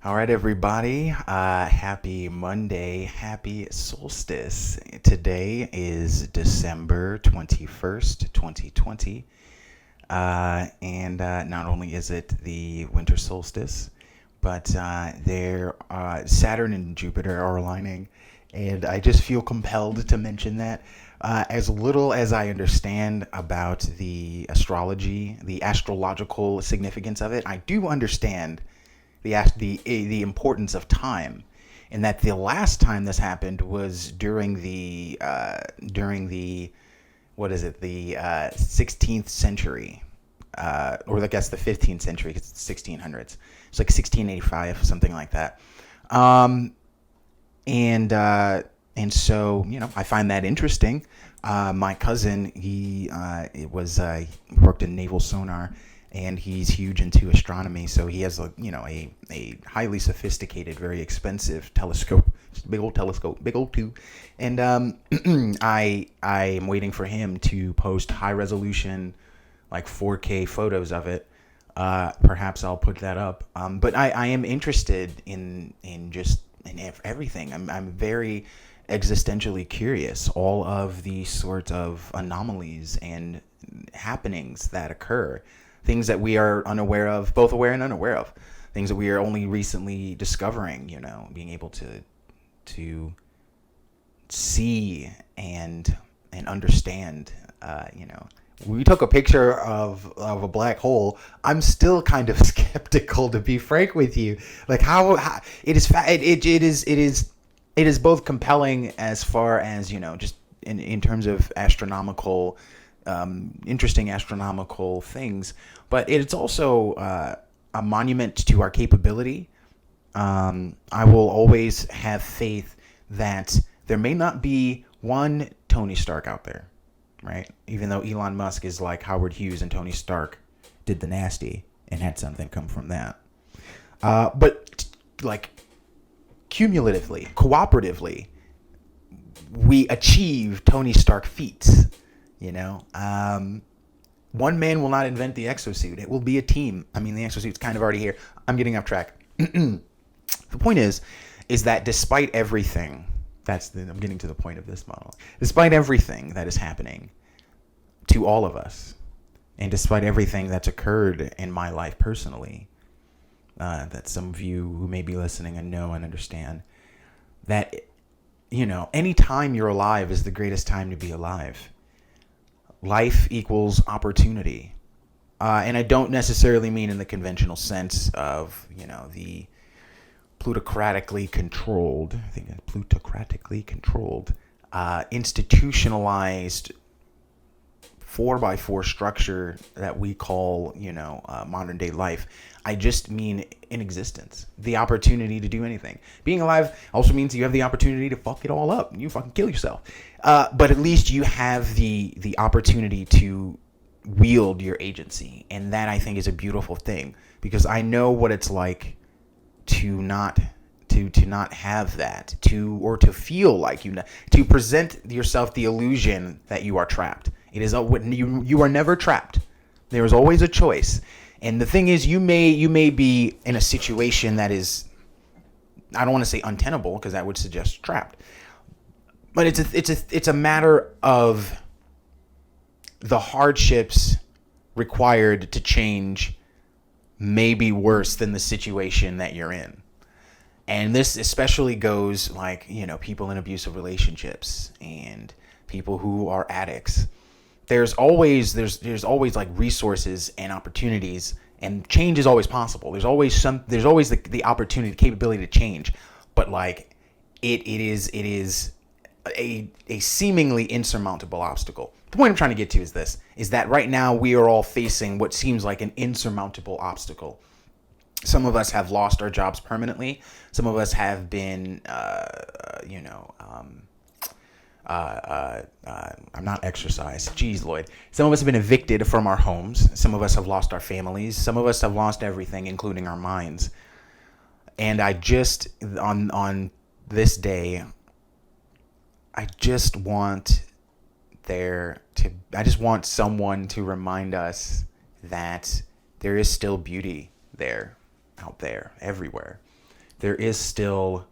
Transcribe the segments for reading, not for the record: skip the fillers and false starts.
All right, everybody. Happy Monday. Happy solstice. Today is December 21st, 2020. And not only is it the winter solstice, but Saturn and Jupiter are aligning. And I just feel compelled to mention that. As little as I understand about the astrology, the astrological significance of it, I do understand the importance of time, and that the last time this happened was during the what is it, the 16th century, or I guess the 15th century, because it's 1600s. It's like 1685, something like that. Um, and so I find that interesting. My cousin, he worked in naval sonar, and he's huge into astronomy. So he has a highly sophisticated, very expensive telescope, just a big old telescope, big old tube. And I am waiting for him to post high resolution, like 4K photos of it. Perhaps I'll put that up. But I am interested in just in everything. I'm very existentially curious. All of these sorts of anomalies and happenings that occur, things that we are unaware of, both aware and unaware of, things that we are only recently discovering. Being able to see and understand. We took a picture of a black hole. I'm still kind of skeptical, to be frank with you. Like how it is both compelling as far as just in terms of astronomical, interesting astronomical things, but it's also a monument to our capability. I will always have faith that there may not be one Tony Stark out there, right? Even though Elon Musk is like Howard Hughes and Tony Stark did the nasty and had something come from that. But like cumulatively, cooperatively, we achieve Tony Stark feats. One man will not invent the exosuit. It will be a team. I mean, the exosuit's kind of already here. I'm getting off track. The point is that despite everything, I'm getting to the point of this model. Despite everything that is happening to all of us, and despite everything that's occurred in my life personally, that some of you who may be listening and know and understand, that any time you're alive is the greatest time to be alive. Life equals opportunity, and I don't necessarily mean in the conventional sense of the plutocratically controlled, institutionalized 4x4 structure that we call, modern day life. I just mean in existence, the opportunity to do anything. Being alive also means you have the opportunity to fuck it all up. You fucking kill yourself. But at least you have the opportunity to wield your agency. And that, I think, is a beautiful thing, because I know what it's like to not have that, or to feel like to present yourself the illusion that you are trapped. It is you are never trapped. There is always a choice. And the thing is, you may be in a situation that is, I don't want to say untenable, because that would suggest trapped, but it's a matter of the hardships required to change may be worse than the situation that you're in. And this especially goes like, people in abusive relationships and people who are addicts. There's always like resources and opportunities, and change is always possible. There's always the opportunity, the capability to change, but like it is a seemingly insurmountable obstacle. The point I'm trying to get to is that right now we are all facing what seems like an insurmountable obstacle. Some of us have lost our jobs permanently. Some of us have been, I'm not exercised. Jeez, Lloyd. Some of us have been evicted from our homes. Some of us have lost our families. Some of us have lost everything, including our minds. And I just, on this day, I just want someone to remind us that there is still beauty out there, everywhere. there is still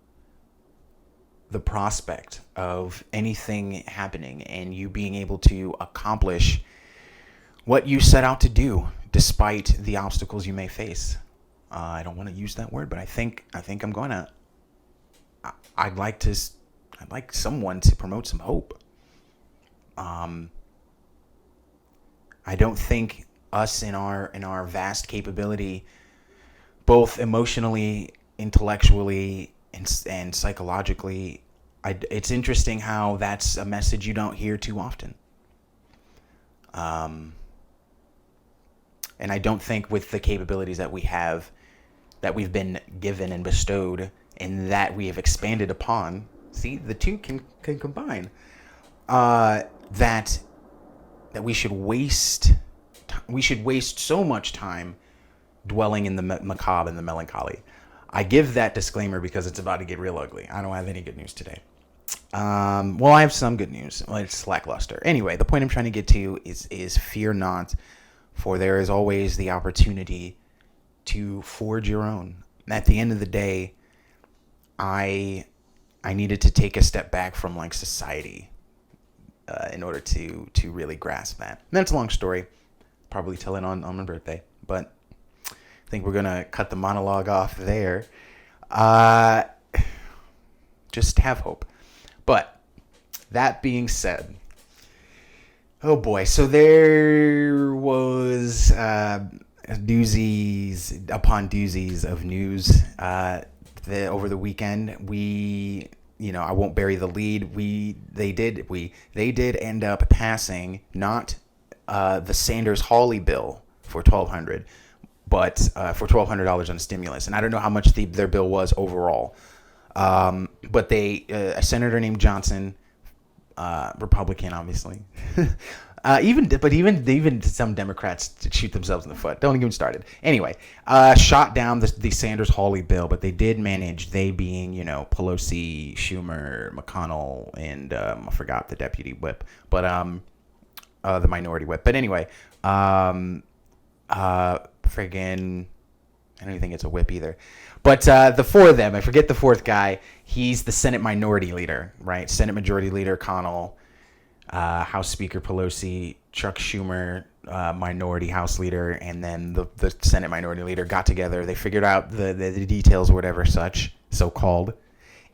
the prospect of anything happening and you being able to accomplish what you set out to do despite the obstacles you may face. I don't want to use that word, but I think I'm going to. I'd like someone to promote some hope. I don't think us in our vast capability, both emotionally, intellectually, and psychologically, it's interesting how that's a message you don't hear too often. And I don't think with the capabilities that we have, that we've been given and bestowed, and that we have expanded upon, see, the two can combine, that we should waste so much time dwelling in the macabre and the melancholy. I give that disclaimer because it's about to get real ugly. I don't have any good news today. Well, I have some good news. Well, it's lackluster. Anyway, the point I'm trying to get to is fear not, for there is always the opportunity to forge your own. At the end of the day, I needed to take a step back from like society in order to really grasp that. And that's a long story. Probably tell it on my birthday, but I think we're gonna cut the monologue off there. Just have hope. But that being said, oh boy, so there was doozies upon doozies of news over the weekend. I won't bury the lead. They did end up passing not the Sanders-Hawley bill for $1,200, but for $1,200 on stimulus. And I don't know how much their bill was overall. But a senator named Johnson, Republican, obviously, even some Democrats shoot themselves in the foot. Don't get me started. Anyway, shot down the Sanders-Hawley bill, but they did manage. They being Pelosi, Schumer, McConnell, and I forgot the deputy whip, but the minority whip. But anyway, friggin', I don't even think it's a whip either. But the four of them, I forget the fourth guy. He's the Senate minority leader, right? Senate majority leader Connell, House Speaker Pelosi, Chuck Schumer, minority House leader, and then the Senate minority leader got together. They figured out the details or whatever such, so-called,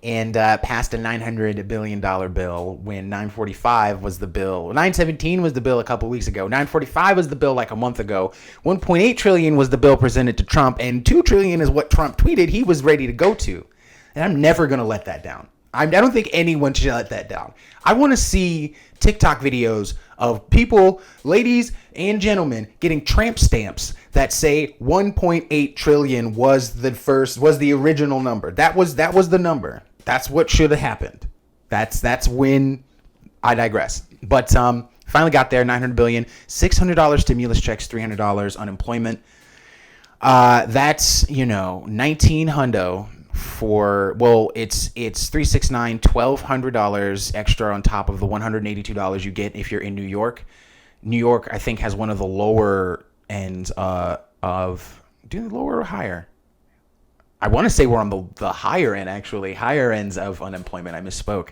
and passed a $900 billion bill when 945 was the bill. 917 was the bill a couple weeks ago. 945 was the bill like a month ago. 1.8 trillion was the bill presented to Trump, and 2 trillion is what Trump tweeted he was ready to go to. And I'm never going to let that down. I don't think anyone should let that down. I want to see TikTok videos of people, ladies and gentlemen, getting tramp stamps that say 1.8 trillion was the original number. That was the number. That's what should have happened. That's when I digress. But finally got there. $900 billion, $600 stimulus checks, $300 unemployment. That's 19 hundo. It's $369, $1,200 extra on top of the $182 you get if you're in New York. New York, I think, has one of the lower ends lower or higher? I want to say we're on the higher end, actually. Higher ends of unemployment. I misspoke,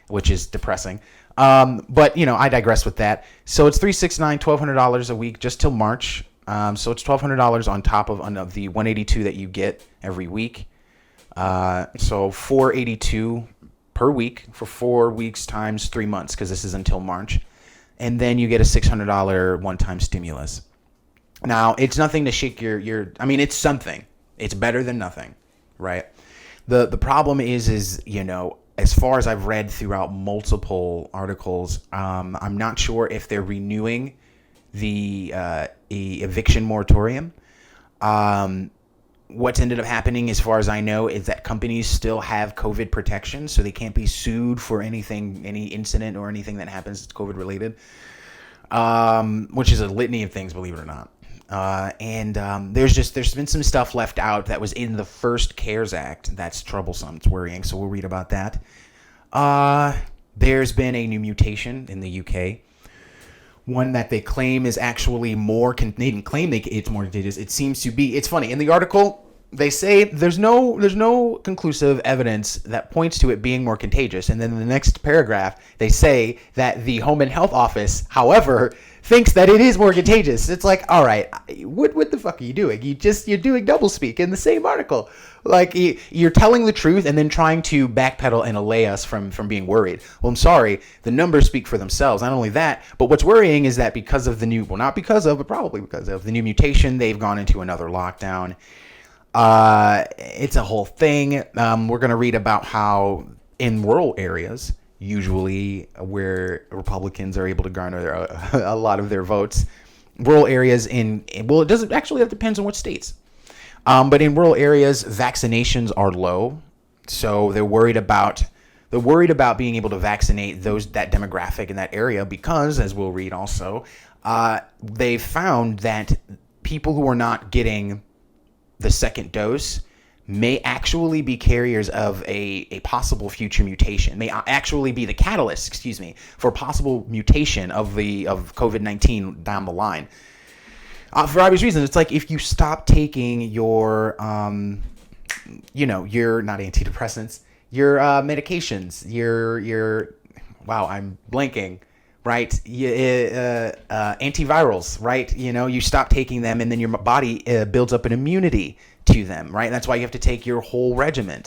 which is depressing. But, I digress with that. So it's $369, $1,200 a week just till March. So it's $1,200 on top of the $182 that you get every week. So $482 per week for 4 weeks times 3 months, because this is until March. And then you get a $600 one-time stimulus. Now, it's nothing to shake it's something. It's better than nothing, right? The problem is as far as I've read throughout multiple articles, I'm not sure if they're renewing the eviction moratorium. What's ended up happening, as far as I know, is that companies still have COVID protection, so they can't be sued for any incident or anything that happens that's COVID related, which is a litany of things, believe it or not. There's been some stuff left out that was in the first CARES Act that's troublesome. It's worrying, so we'll read about that. There's been a new mutation in the UK. One that they claim is actually more. They didn't claim it's more contagious. It seems to be. It's funny. In the article, They say there's no conclusive evidence that points to it being more contagious. And then in the next paragraph, they say that the Home and Health Office, however, thinks that it is more contagious. It's like, all right, what the fuck are you doing? You're doing doublespeak in the same article. Like, you're telling the truth and then trying to backpedal and allay us from being worried. Well, I'm sorry, the numbers speak for themselves. Not only that, but what's worrying is that because of the new, well, not because of, but probably because of the new mutation, they've gone into another lockdown. It's a whole thing. We're going to read about how in rural areas, usually where Republicans are able to garner a lot of their votes, rural areas well, it doesn't actually, that depends on what states. But in rural areas, vaccinations are low. So they're worried about being able to vaccinate that demographic in that area because, as we'll read also, they've found that people who are not getting the second dose may actually be carriers of a possible future mutation, may actually be the catalyst, for possible mutation of COVID-19 down the line. For obvious reasons, it's like if you stop taking your, your not antidepressants, your medications, your wow, I'm blanking. Right, antivirals, right? You stop taking them, and then your body builds up an immunity to them, right? That's why you have to take your whole regimen.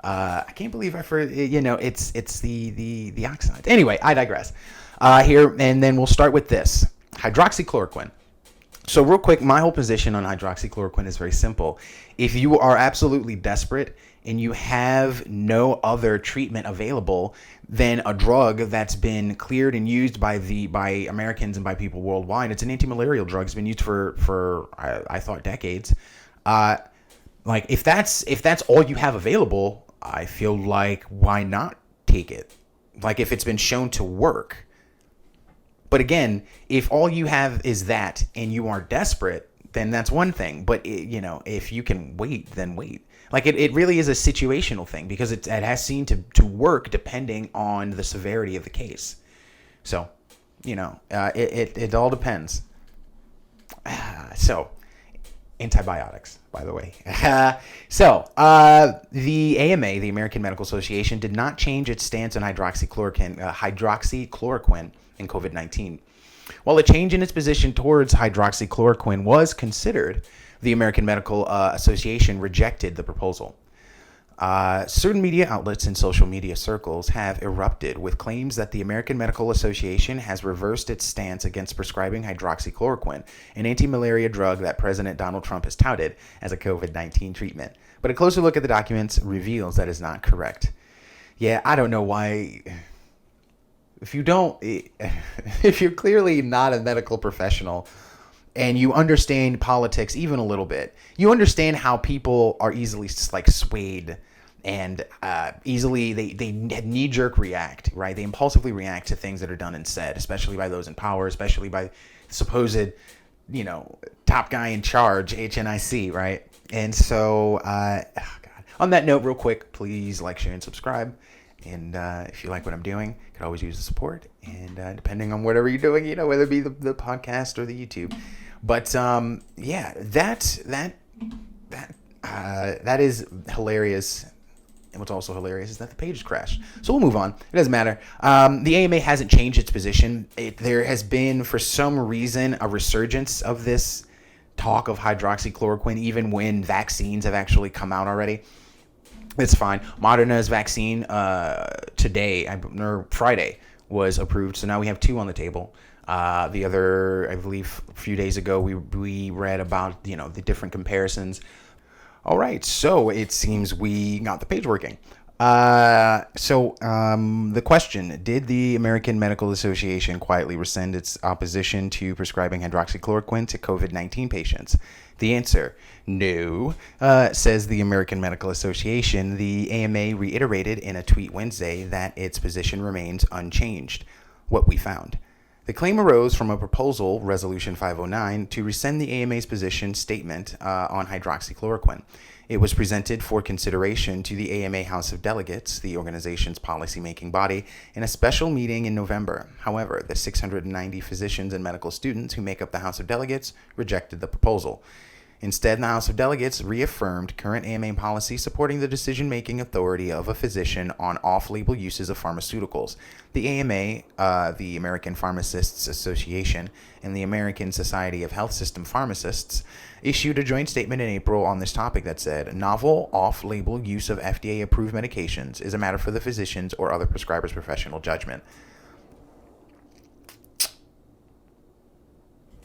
I can't believe it's the oxides. Anyway, I digress. Here, and then we'll start with this hydroxychloroquine. So real quick, my whole position on hydroxychloroquine is very simple. If you are absolutely desperate and you have no other treatment available than a drug that's been cleared and used by Americans and by people worldwide, it's an anti-malarial drug. It's been used for I thought decades. Like if that's all you have available, I feel like why not take it? Like if it's been shown to work. But again, if all you have is that and you are desperate, then that's one thing. But if you can wait, then wait. Like it really is a situational thing because it has seemed to work depending on the severity of the case. So, it all depends. So, antibiotics, by the way. The AMA, the American Medical Association, did not change its stance on hydroxychloroquine in COVID-19. While a change in its position towards hydroxychloroquine was considered, the American Medical Association rejected the proposal. Certain media outlets and social media circles have erupted with claims that the American Medical Association has reversed its stance against prescribing hydroxychloroquine, an anti-malaria drug that President Donald Trump has touted as a COVID-19 treatment. But a closer look at the documents reveals that is not correct. Yeah, I don't know why. If you're clearly not a medical professional and you understand politics even a little bit, you understand how people are easily swayed and easily they knee-jerk react, right? They impulsively react to things that are done and said, especially by those in power, especially by the supposed, top guy in charge, HNIC, right? And so, God. On that note, real quick, please like, share, and subscribe. And if you like what I'm doing, you can always use the support. And depending on whatever you're doing, whether it be the podcast or the YouTube. But that is hilarious. And what's also hilarious is that the page crashed. So we'll move on. It doesn't matter. The AMA hasn't changed its position. There has been, for some reason, a resurgence of this talk of hydroxychloroquine, even when vaccines have actually come out already. It's fine. Moderna's vaccine Friday was approved, so now we have 2 on the table. The other, I believe, a few days ago, we read about the different comparisons. All right, so it seems we got the page working. The question: did the American Medical Association quietly rescind its opposition to prescribing hydroxychloroquine to COVID-19 patients? The answer: no, says the American Medical Association. The AMA reiterated in a tweet Wednesday that its position remains unchanged. What we found. The claim arose from a proposal, Resolution 509, to rescind the AMA's position statement on hydroxychloroquine. It was presented for consideration to the AMA House of Delegates, the organization's policymaking body, in a special meeting in November. However, the 690 physicians and medical students who make up the House of Delegates rejected the proposal. Instead, the House of Delegates reaffirmed current AMA policy supporting the decision-making authority of a physician on off-label uses of pharmaceuticals. The AMA, the American Pharmacists Association, and the American Society of Health System Pharmacists issued a joint statement in April on this topic that said, novel off-label use of FDA-approved medications is a matter for the physician's or other prescriber's professional judgment.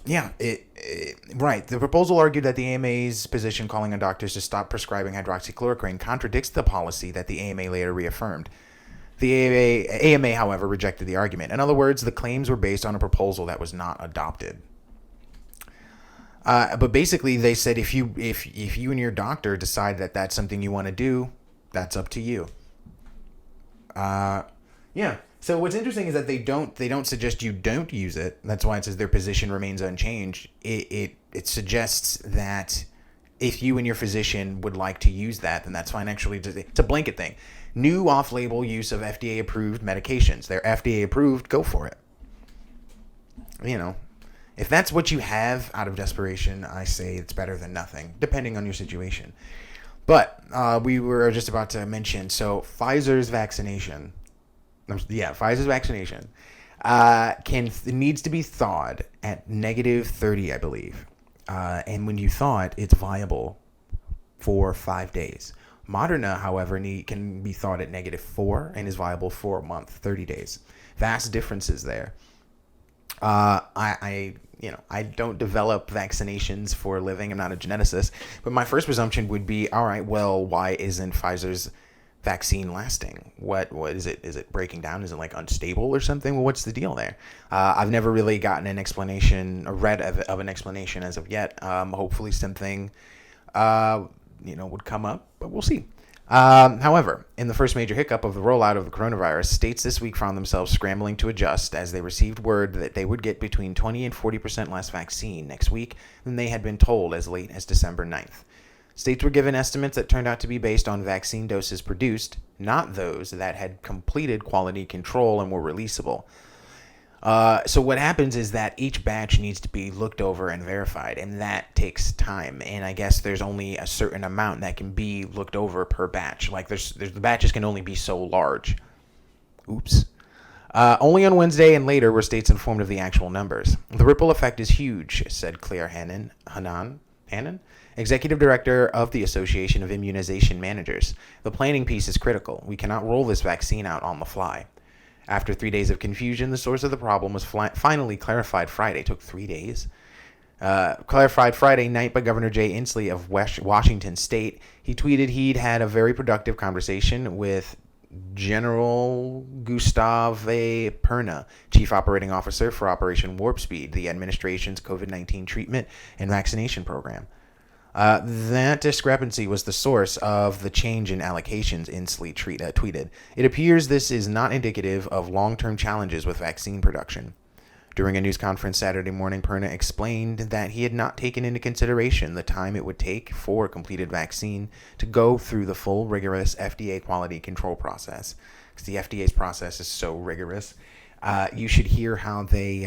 Yeah, right. The proposal argued that the AMA's position calling on doctors to stop prescribing hydroxychloroquine contradicts the policy that the AMA later reaffirmed. The AMA, however, rejected the argument. In other words, the claims were based on a proposal that was not adopted. But basically, they said if you and your doctor decide that that's something you want to do, that's up to you. Yeah. So what's interesting is that they don't suggest you don't use it. That's why it says their position remains unchanged. It suggests that if you and your physician would like to use that, then that's fine. Actually, it's a blanket thing. New off-label use of FDA-approved medications. They're FDA-approved. Go for it. You know, if that's what you have out of desperation, I say it's better than nothing, depending on your situation. But we were just about to mention, so Pfizer's vaccination. Pfizer's vaccination needs to be thawed at -30, I believe. And when you thaw it, it's viable for 5 days. Moderna, however, can be thawed at -4 and is viable for a month, 30 days. Vast differences there. I don't develop vaccinations for a living. I'm not a geneticist, but my first presumption would be, all right, well, why isn't Pfizer's vaccine lasting? What is it? Is it breaking down? Is it like unstable or something? Well, what's the deal there? I've never really gotten an explanation or read of an explanation as of yet. Hopefully something would come up, but we'll see. However, in the first major hiccup of the rollout of the coronavirus, states this week found themselves scrambling to adjust as they received word that they would get between 20 and 40% less vaccine next week than they had been told as late as December 9th. States were given estimates that turned out to be based on vaccine doses produced, not those that had completed quality control and were releasable. So what happens is that each batch needs to be looked over and verified, and that takes time. And I guess there's only a certain amount that can be looked over per batch. Like the batches can only be so large. Oops. Only on Wednesday and later were states informed of the actual numbers. The ripple effect is huge, said Claire Hannon, Executive Director of the Association of Immunization Managers. The planning piece is critical. We cannot roll this vaccine out on the fly. After 3 days of confusion, the source of the problem was finally clarified Friday. It took 3 days. Clarified Friday night by Governor Jay Inslee of Washington State. He tweeted he'd had a very productive conversation with General Gustave Perna, Chief Operating Officer for Operation Warp Speed, the administration's COVID-19 treatment and vaccination program. That discrepancy was the source of the change in allocations, Inslee tweeted. It appears this is not indicative of long-term challenges with vaccine production. During a news conference Saturday morning, Perna explained that he had not taken into consideration the time it would take for a completed vaccine to go through the full rigorous FDA quality control process. Because the FDA's process is so rigorous. You should hear how they...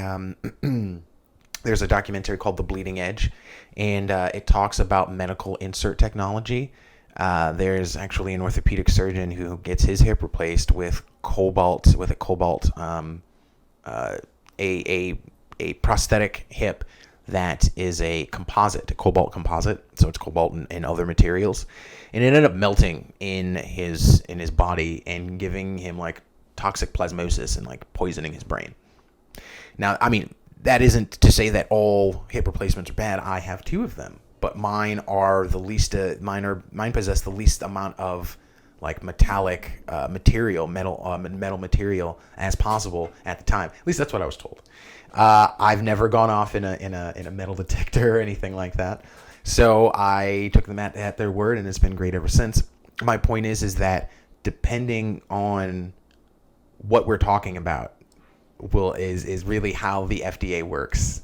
There's a documentary called The Bleeding Edge, and it talks about medical insert technology. There's actually an orthopedic surgeon who gets his hip replaced with a prosthetic hip that is a cobalt composite. So it's cobalt and other materials, and it ended up melting in his body and giving him like toxic plasmosis and like poisoning his brain. Now, I mean, that isn't to say that all hip replacements are bad. I have 2 of them, but mine are the least. Mine possess the least amount of like metallic metal material as possible at the time. At least that's what I was told. I've never gone off in a metal detector or anything like that, so I took them at their word, and it's been great ever since. My point is that depending on what we're talking about, is really how the FDA works.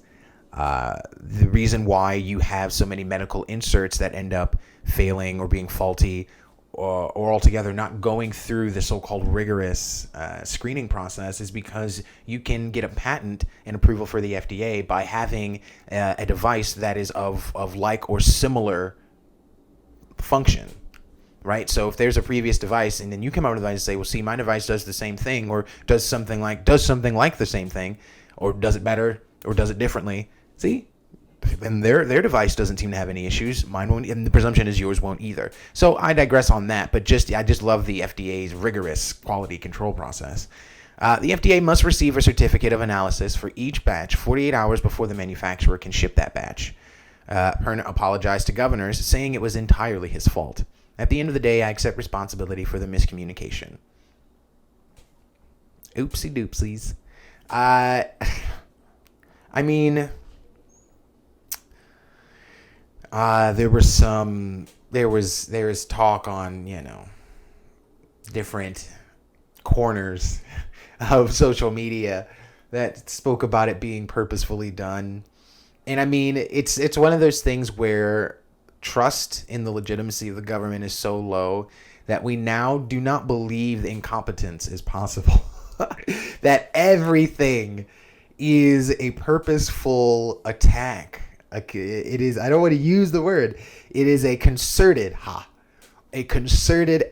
The reason why you have so many medical inserts that end up failing or being faulty or altogether not going through the so-called rigorous screening process is because you can get a patent and approval for the FDA by having a device that is of like or similar function, right? So if there's a previous device and then you come out with a device and say, well, see, my device does the same thing or does something like the same thing or does it better or does it differently, see? And their device doesn't seem to have any issues. Mine won't, and the presumption is yours won't either. So I digress on that, but I just love the FDA's rigorous quality control process. The FDA must receive a certificate of analysis for each batch 48 hours before the manufacturer can ship that batch. Hearn apologized to governors, saying it was entirely his fault. At the end of the day, I accept responsibility for the miscommunication. Oopsie doopsies. I mean... there was talk on, different corners of social media that spoke about it being purposefully done. And I mean, it's one of those things where trust in the legitimacy of the government is so low that we now do not believe the incompetence is possible. That everything is a purposeful attack. It is, I don't want to use the word, it is a concerted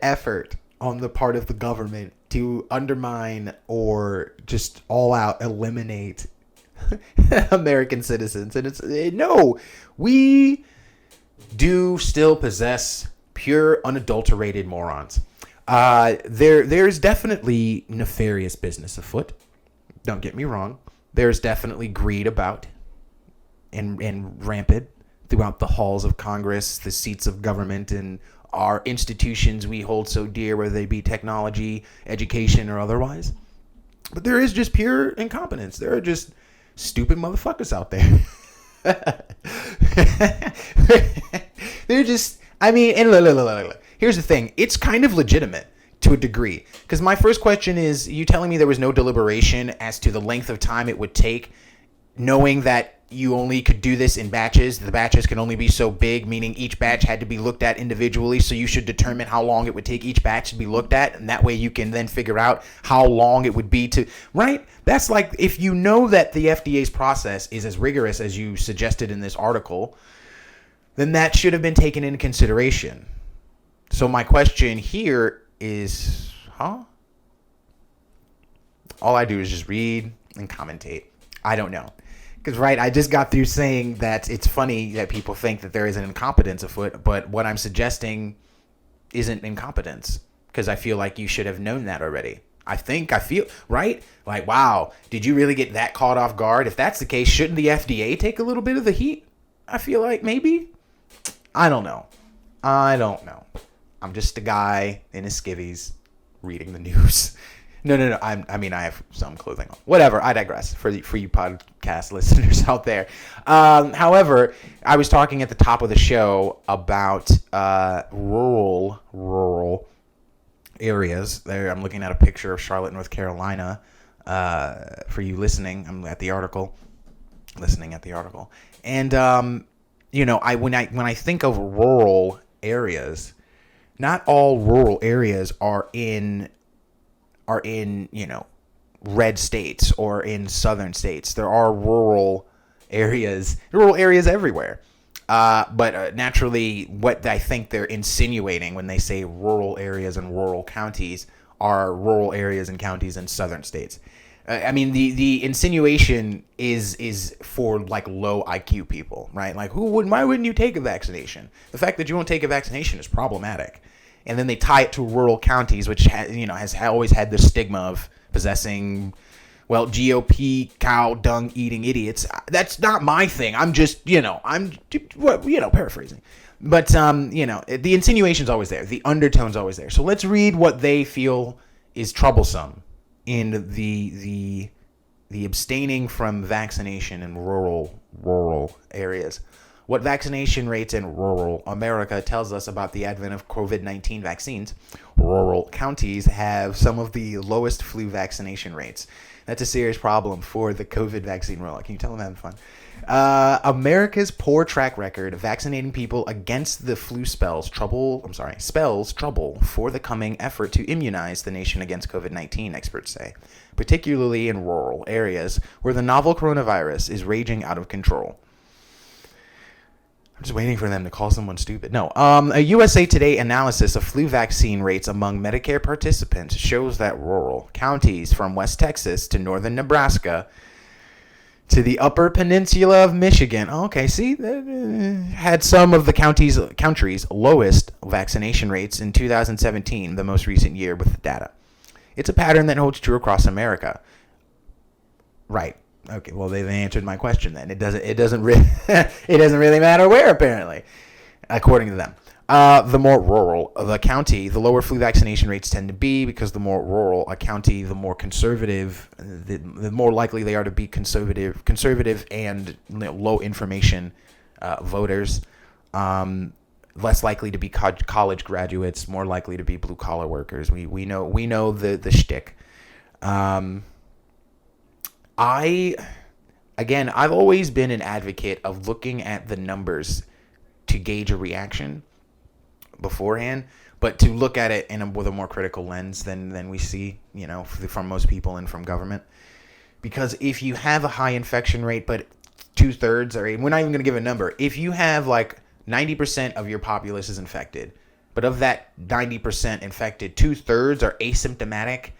effort on the part of the government to undermine or just all out eliminate American citizens. And no, we do still possess pure unadulterated morons. There's definitely nefarious business afoot. Don't get me wrong. There's definitely greed about and rampant throughout the halls of Congress, the seats of government, and our institutions we hold so dear, whether they be technology, education, or otherwise. But there is just pure incompetence. There are just stupid motherfuckers out there. They're just, I mean, and look. Here's the thing. It's kind of legitimate to a degree. Because my first question is, you telling me there was no deliberation as to the length of time it would take, knowing that you only could do this in batches. The batches can only be so big, meaning each batch had to be looked at individually. So you should determine how long it would take each batch to be looked at. And that way you can then figure out how long it would be to, right? That's like, if you know that the FDA's process is as rigorous as you suggested in this article, then that should have been taken into consideration. So my question here is, All I do is just read and commentate. I don't know. Because, right, I just got through saying that it's funny that people think that there is an incompetence afoot, but what I'm suggesting isn't incompetence, because I feel like you should have known that already. I feel, right? Like, wow, did you really get that caught off guard? If that's the case, shouldn't the FDA take a little bit of the heat? I feel like maybe. I don't know. I'm just a guy in his skivvies reading the news. No. I mean, I have some clothing on. Whatever. I digress for you podcast listeners out there. However, I was talking at the top of the show about rural areas. There, I'm looking at a picture of Charlotte, North Carolina. For you listening, I'm at the article. Listening at the article, and when I think of rural areas, not all rural areas are in red states or in southern states. There are rural areas everywhere. But naturally, what I think they're insinuating when they say rural areas and rural counties are rural areas and counties in southern states. I mean, the insinuation is for like low IQ people, right? Like, why wouldn't you take a vaccination? The fact that you won't take a vaccination is problematic. And then they tie it to rural counties, which has always had the stigma of possessing, well, GOP cow dung eating idiots. That's not my thing. I'm just, paraphrasing. But the insinuation's always there. The undertone's always there. So let's read what they feel is troublesome in the abstaining from vaccination in rural areas. What vaccination rates in rural America tells us about the advent of COVID-19 vaccines. Rural counties have some of the lowest flu vaccination rates. That's a serious problem for the COVID vaccine rollout. Can you tell them I'm having fun? America's poor track record vaccinating people against the flu spells trouble for the coming effort to immunize the nation against COVID-19, experts say, particularly in rural areas where the novel coronavirus is raging out of control. I'm just waiting for them to call someone stupid. No. A USA Today analysis of flu vaccine rates among Medicare participants shows that rural counties from West Texas to northern Nebraska to the upper peninsula of Michigan, had some of the country's lowest vaccination rates in 2017, the most recent year with the data. It's a pattern that holds true across America. Right. Okay, well, they've answered my question then. It doesn't really matter where, apparently, according to them. The more rural the county, the lower flu vaccination rates tend to be, because the more rural a county, the more conservative, the more likely they are to be conservative and low information voters. Less likely to be college graduates, more likely to be blue collar workers. We know the shtick. I've always been an advocate of looking at the numbers to gauge a reaction beforehand, but to look at it with a more critical lens than we see, from most people and from government. Because if you have a high infection rate, but 2/3 are, we're not even going to give a number. If you have like 90% of your populace is infected, but of that 90% infected, 2/3 are asymptomatic,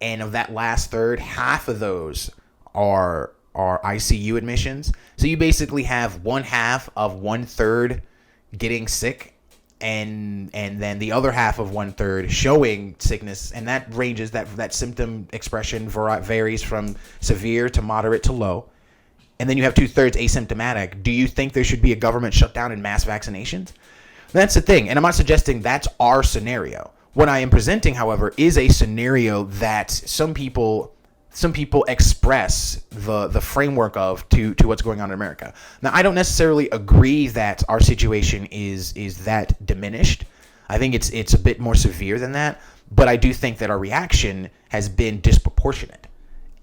and of that last third, half of those are ICU admissions. So you basically have 1/2 of 1/3 getting sick, and then the other half of 1/3 showing sickness, and that ranges, that symptom expression varies from severe to moderate to low. And then you have 2/3 asymptomatic. Do you think there should be a government shutdown and mass vaccinations? That's the thing, and I'm not suggesting that's our scenario. What I am presenting, however, is a scenario that some people express the framework of to what's going on in America. Now, I don't necessarily agree that our situation is that diminished. I think it's a bit more severe than that, but I do think that our reaction has been disproportionate,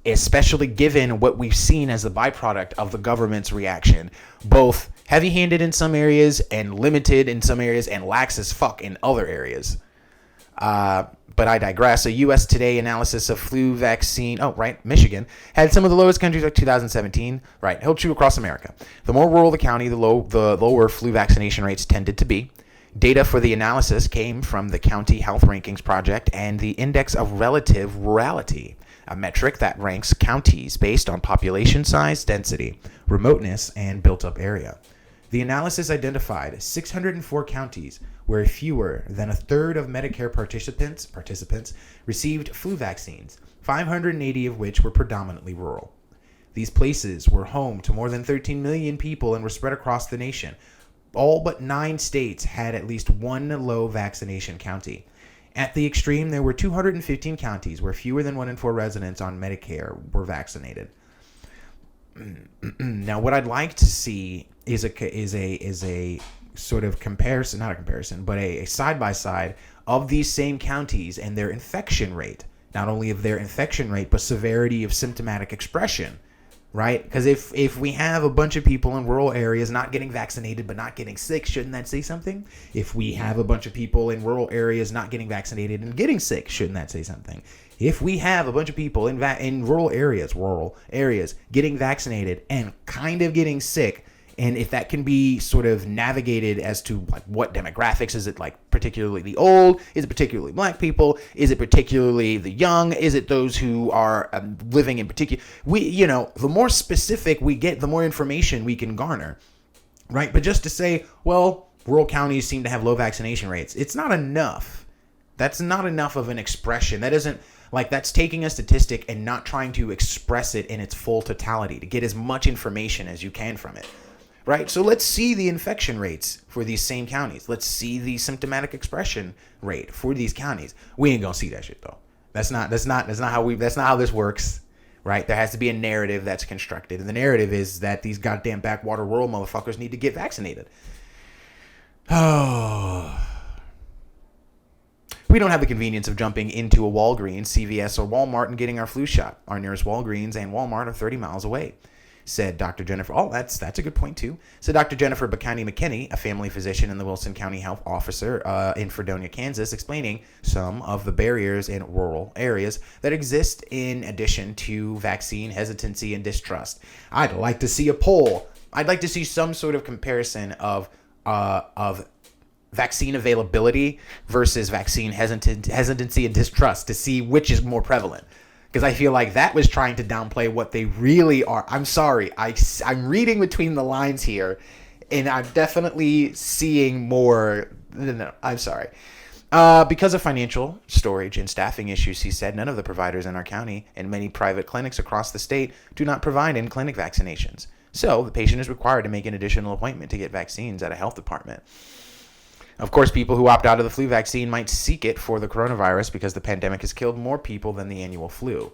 especially given what we've seen as a byproduct of the government's reaction, both heavy-handed in some areas and limited in some areas and lax as fuck in other areas. But I digress. A U.S. Today analysis of flu vaccine, Michigan, had some of the lowest countries like 2017. Right, held true across America. The more rural the county, the lower flu vaccination rates tended to be. Data for the analysis came from the County Health Rankings Project and the Index of Relative Rurality, a metric that ranks counties based on population size, density, remoteness, and built-up area. The analysis identified 604 counties where fewer than 1/3 of Medicare participants received flu vaccines, 580 of which were predominantly rural. These places were home to more than 13 million people and were spread across the nation. All but 9 states had at least one low vaccination county. At the extreme, there were 215 counties where fewer than 1 in 4 residents on Medicare were vaccinated. Now, what I'd like to see is a sort of comparison, not a comparison, but a side-by-side of these same counties and their infection rate. Not only of their infection rate, but severity of symptomatic expression, right? Because if we have a bunch of people in rural areas not getting vaccinated but not getting sick, shouldn't that say something? If we have a bunch of people in rural areas not getting vaccinated and getting sick, shouldn't that say something? If we have a bunch of people in rural areas getting vaccinated and kind of getting sick, and if that can be sort of navigated as to like what demographics, is it like particularly the old? Is it particularly black people? Is it particularly the young? Is it those who are living in particular? The more specific we get, the more information we can garner, right? But just to say, well, rural counties seem to have low vaccination rates, it's not enough. That's not enough of an expression. That isn't like, that's taking a statistic and not trying to express it in its full totality to get as much information as you can from it. Right, so let's see the infection rates for these same counties. Let's see the symptomatic expression rate for these counties. We ain't gonna see that shit though. That's not how this works. Right, there has to be a narrative that's constructed, and the narrative is that these goddamn backwater rural motherfuckers need to get vaccinated. Oh. We don't have the convenience of jumping into a Walgreens, CVS, or Walmart and getting our flu shot. Our nearest Walgreens and Walmart are 30 miles away. said Dr. Jennifer. Oh, that's a good point too. Said Dr. Jennifer Bacani McKinney, a family physician and the Wilson County Health Officer in Fredonia, Kansas, explaining some of the barriers in rural areas that exist in addition to vaccine hesitancy and distrust. I'd like to see a poll. I'd like to see some sort of comparison of vaccine availability versus vaccine hesitancy and distrust to see which is more prevalent. Because I feel like that was trying to downplay what they really are. I'm sorry. I'm reading between the lines here, and I'm definitely seeing more. No, I'm sorry. Because of financial, storage, and staffing issues, he said, none of the providers in our county and many private clinics across the state do not provide in-clinic vaccinations. So the patient is required to make an additional appointment to get vaccines at a health department. Of course, people who opt out of the flu vaccine might seek it for the coronavirus because the pandemic has killed more people than the annual flu.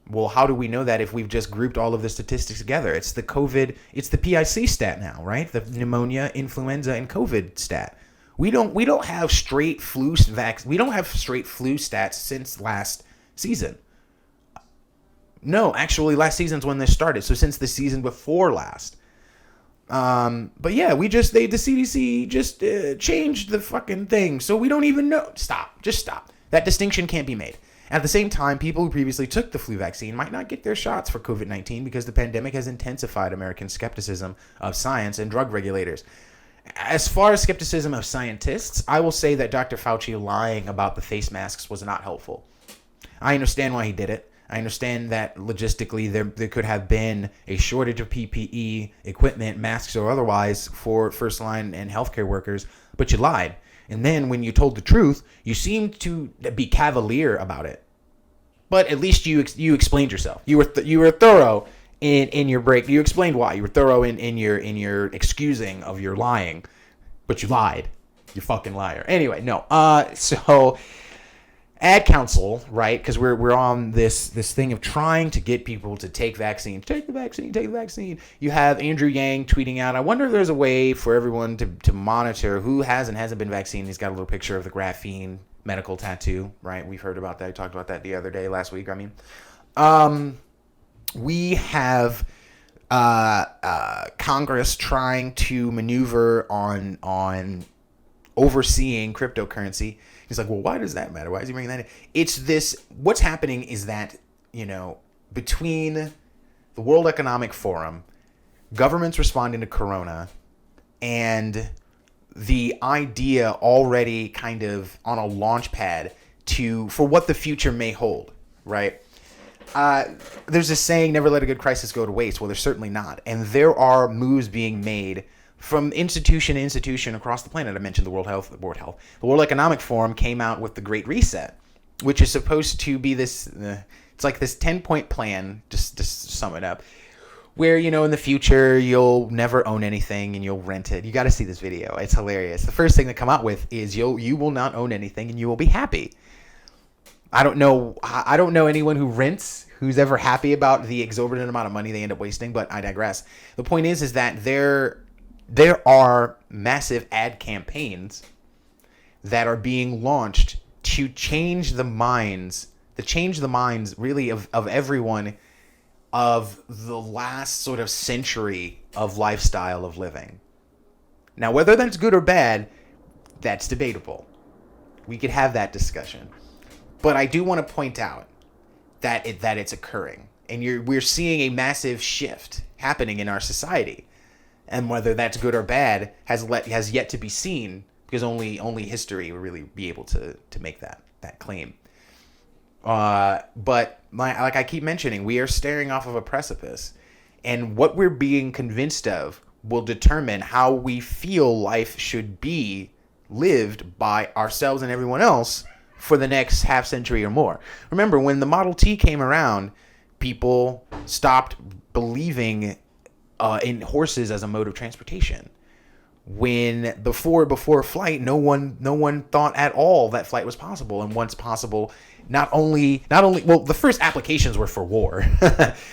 Well, how do we know that if we've just grouped all of the statistics together? It's the COVID, it's the PIC stat now, right? The pneumonia, influenza, and COVID stat. We don't have straight flu stats since last season. No, actually, last season's when this started. So since the season before last. But yeah, the CDC just changed the fucking thing. So we don't even know. Just stop. That distinction can't be made. At the same time, people who previously took the flu vaccine might not get their shots for COVID-19 because the pandemic has intensified American skepticism of science and drug regulators. As far as skepticism of scientists, I will say that Dr. Fauci lying about the face masks was not helpful. I understand why he did it. I understand that logistically there could have been a shortage of PPE, equipment, masks, or otherwise for first line and healthcare workers, but you lied. And then when you told the truth, you seemed to be cavalier about it. But at least you explained yourself. You were thorough in your break. You explained why. You were thorough in your excusing of your lying, but you lied. You fucking liar. Anyway, no. So ad council, right? Because we're on this thing of trying to get people to take vaccines. Take the vaccine. You have Andrew Yang tweeting out, I wonder if there's a way for everyone to monitor who has and hasn't been vaccinated. He's got a little picture of the graphene medical tattoo, right? We've heard about that. We talked about that the other day, last week. I mean, we have Congress trying to maneuver on overseeing cryptocurrency. He's like, well, why does that matter? Why is he bringing that in? It's this. What's happening is that, between the World Economic Forum, governments responding to Corona, and the idea already kind of on a launch pad for what the future may hold, right? There's this saying, never let a good crisis go to waste. Well, there's certainly not. And there are moves being made from institution to institution across the planet. I mentioned the World Economic Forum came out with the Great Reset, which is supposed to be this, it's like this 10-point plan, just to sum it up, where, in the future, you'll never own anything and you'll rent it. You got to see this video. It's hilarious. The first thing they come out with is you will not own anything and you will be happy. I don't know anyone who rents who's ever happy about the exorbitant amount of money they end up wasting, but I digress. The point is that there are massive ad campaigns that are being launched to change the minds really of everyone of the last sort of century of lifestyle of living. Now, whether that's good or bad, that's debatable. We could have that discussion. But I do want to point out that it's occurring. And we're seeing a massive shift happening in our society. And whether that's good or bad has yet to be seen, because only history will really be able to make that claim. But like I keep mentioning, we are staring off of a precipice, and what we're being convinced of will determine how we feel life should be lived by ourselves and everyone else for the next half century or more. Remember, when the Model T came around, people stopped believing in horses as a mode of transportation. When before flight, no one thought at all that flight was possible. And once possible, not only the first applications were for war,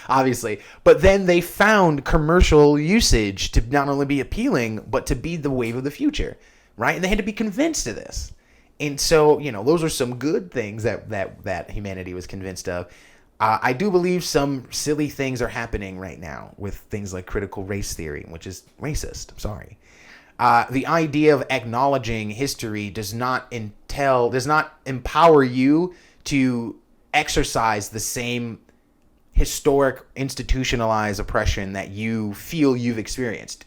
obviously, but then they found commercial usage to not only be appealing, but to be the wave of the future, right? And they had to be convinced of this. And so, those are some good things that humanity was convinced of. I do believe some silly things are happening right now with things like critical race theory, which is racist. I'm sorry. The idea of acknowledging history does not empower you to exercise the same historic institutionalized oppression that you feel you've experienced.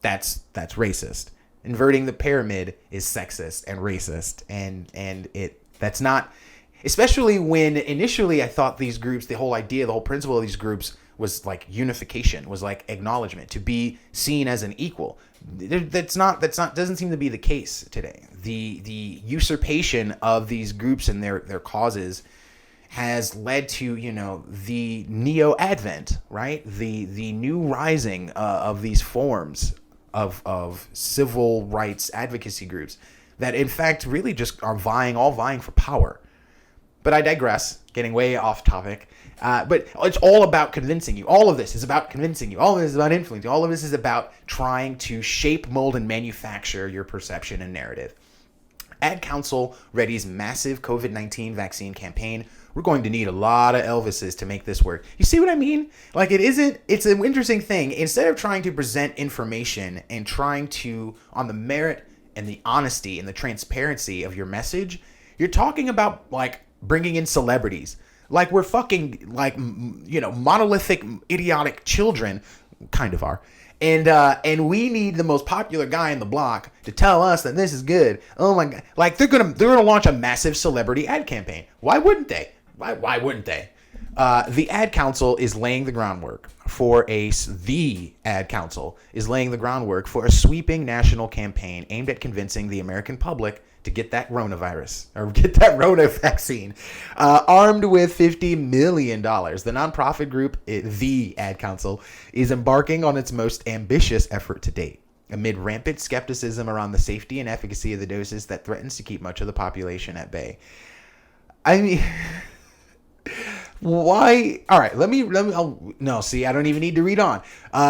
That's racist. Inverting the pyramid is sexist and racist, and that's not, especially when initially I thought these groups, the whole principle of these groups was like unification, was like acknowledgement, to be seen as an equal. Doesn't seem to be the case today. The usurpation of these groups and their causes has led to, the neo-advent, right? The new rising of these forms of civil rights advocacy groups that in fact really just are all vying for power. But I digress, getting way off topic. But it's all about convincing you. All of this is about convincing you. All of this is about influencing. All of this is about trying to shape, mold, and manufacture your perception and narrative. Ad Council readies massive COVID-19 vaccine campaign. We're going to need a lot of Elvises to make this work. You see what I mean? Like, it's an interesting thing. Instead of trying to present information and trying to, on the merit and the honesty and the transparency of your message, you're talking about, like, bringing in celebrities. Like, we're fucking, like, monolithic, idiotic children, kind of are. And we need the most popular guy in the block to tell us that this is good. Oh my God. Like, they're gonna launch a massive celebrity ad campaign. Why wouldn't they? Why wouldn't they? The Ad Council is laying the groundwork for a sweeping national campaign aimed at convincing the American public to get that coronavirus or get that Rona vaccine. Armed with $50 million, the nonprofit group, the Ad Council, is embarking on its most ambitious effort to date, amid rampant skepticism around the safety and efficacy of the doses that threatens to keep much of the population at bay. I mean, why? All right, let me. No, see, I don't even need to read on.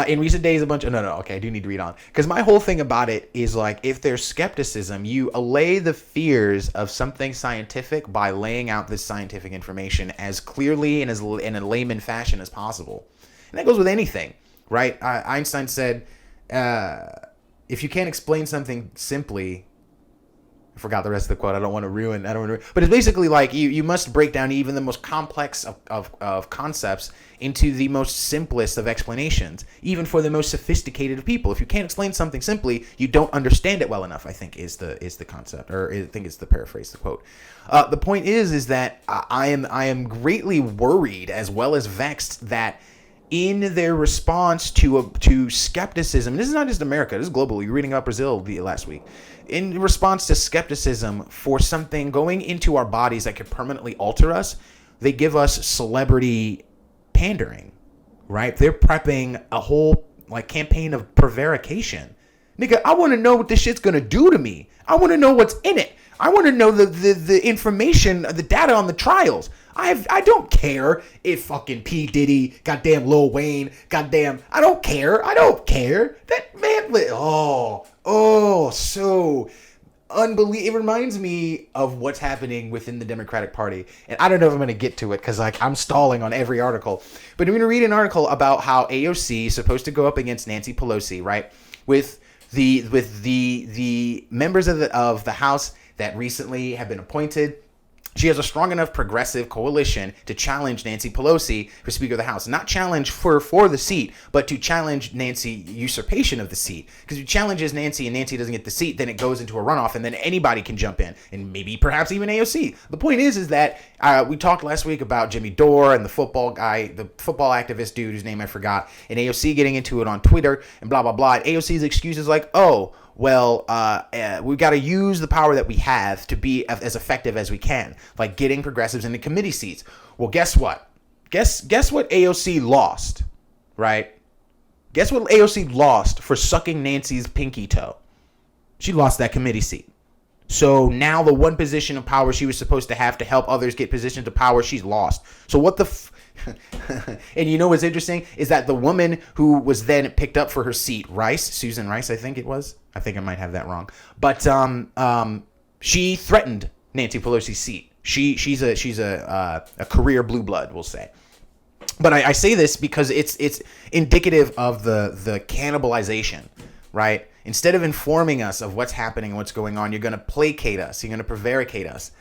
In recent days, okay, I do need to read on. Because my whole thing about it is, like, if there's skepticism, you allay the fears of something scientific by laying out this scientific information as clearly and as in a layman fashion as possible. And that goes with anything, right? Einstein said, if you can't explain something simply, I forgot the rest of the quote. I don't want to ruin. But it's basically like you must break down even the most complex of concepts into the most simplest of explanations, even for the most sophisticated of people. If you can't explain something simply, you don't understand it well enough, I think is the concept, or I think it's the paraphrase, the quote. The point is that I am greatly worried as well as vexed that in their response to skepticism, this is not just America, this is global. You're reading about Brazil last week. In response to skepticism for something going into our bodies that could permanently alter us, they give us celebrity pandering, right? They're prepping a whole campaign of prevarication. Nigga, I want to know what this shit's gonna do to me. I want to know what's in it. I want to know the information, the data on the trials. I don't care if fucking P. Diddy, goddamn Lil Wayne, goddamn, I don't care. That man, so unbelievable. It reminds me of what's happening within the Democratic Party. And I don't know if I'm going to get to it because I'm stalling on every article. But I'm going to read an article about how AOC is supposed to go up against Nancy Pelosi, right? With the members of the House that recently have been appointed. She has a strong enough progressive coalition to challenge Nancy Pelosi for Speaker of the House. Not challenge for the seat, but to challenge Nancy usurpation of the seat. Because if you challenges Nancy and Nancy doesn't get the seat, then it goes into a runoff and then anybody can jump in. And maybe perhaps even AOC. The point is that we talked last week about Jimmy Dore and the football guy, the football activist dude whose name I forgot, and AOC getting into it on Twitter and blah, blah, blah. And AOC's excuse is like, we've got to use the power that we have to be as effective as we can, like getting progressives into committee seats. Well, guess what? Guess what AOC lost, right? Guess what AOC lost for sucking Nancy's pinky toe? She lost that committee seat. So now the one position of power she was supposed to have to help others get positions of power, she's lost. So what the and you know what's interesting is that the woman who was then picked up for her seat, Susan Rice, I think it was. I think I might have that wrong. But she threatened Nancy Pelosi's seat. She's a career blue blood, we'll say. But I say this because it's indicative of the cannibalization, right? Instead of informing us of what's happening and what's going on, you're going to placate us. You're going to prevaricate us.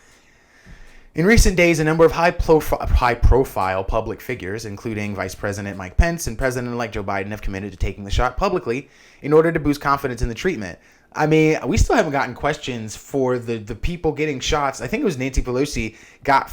In recent days, a number of high-profile public figures, including Vice President Mike Pence and President-elect Joe Biden, have committed to taking the shot publicly in order to boost confidence in the treatment. I mean, we still haven't gotten questions for the people getting shots. I think it was Nancy Pelosi got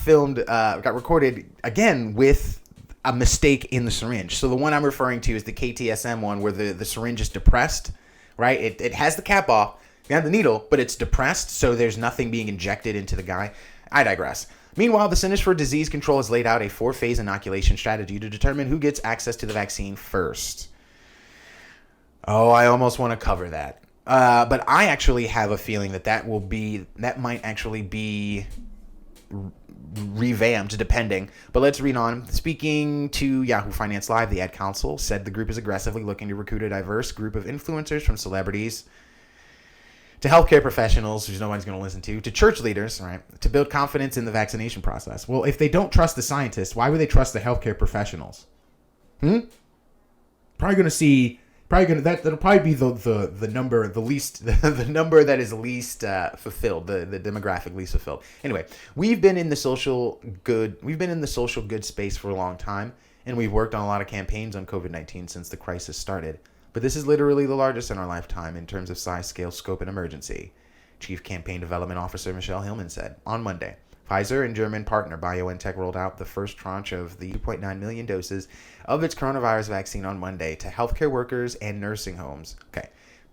recorded again with a mistake in the syringe. So the one I'm referring to is the KTSM one where the syringe is depressed, right? It has the cap off, you have the needle, but it's depressed, so there's nothing being injected into the guy. I digress. Meanwhile, the Centers for Disease Control has laid out a 4-phase inoculation strategy to determine who gets access to the vaccine first. Oh, I almost want to cover that. But I actually have a feeling that might actually be revamped, depending. But let's read on. Speaking to Yahoo Finance Live, the ad council said the group is aggressively looking to recruit a diverse group of influencers, from celebrities to healthcare professionals, which no one's going to listen to church leaders, right, to build confidence in the vaccination process. Well, if they don't trust the scientists, why would they trust the healthcare professionals? That'll probably be the number the number that is least fulfilled, the demographic least fulfilled. Anyway, we've been in the social good space for a long time, and we've worked on a lot of campaigns on COVID-19 since the crisis started. But this is literally the largest in our lifetime in terms of size, scale, scope, and emergency, Chief Campaign Development Officer Michelle Hillman said on Monday. Pfizer and German partner BioNTech rolled out the first tranche of the 2.9 million doses of its coronavirus vaccine on Monday to healthcare workers and nursing homes.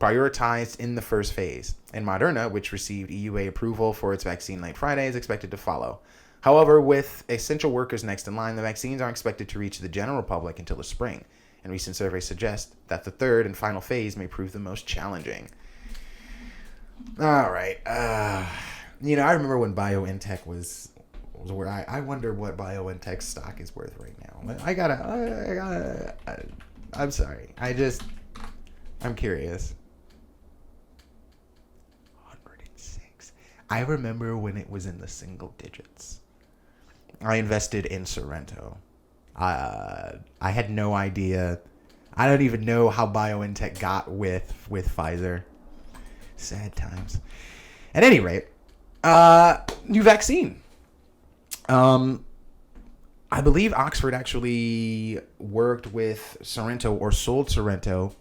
Prioritized in the first phase. And Moderna, which received EUA approval for its vaccine late Friday, is expected to follow. However, with essential workers next in line, the vaccines aren't expected to reach the general public until the spring. And recent surveys suggest that the third and final phase may prove the most challenging. All right. I remember when BioNTech was where I wonder what BioNTech's stock is worth right now. I'm sorry. I'm curious. 106. I remember when it was in the single digits. I invested in Sorrento. I had no idea. I don't even know how BioNTech got with Pfizer. Sad times. At any rate, new vaccine. I believe Oxford actually worked with Sorrento or sold Sorrento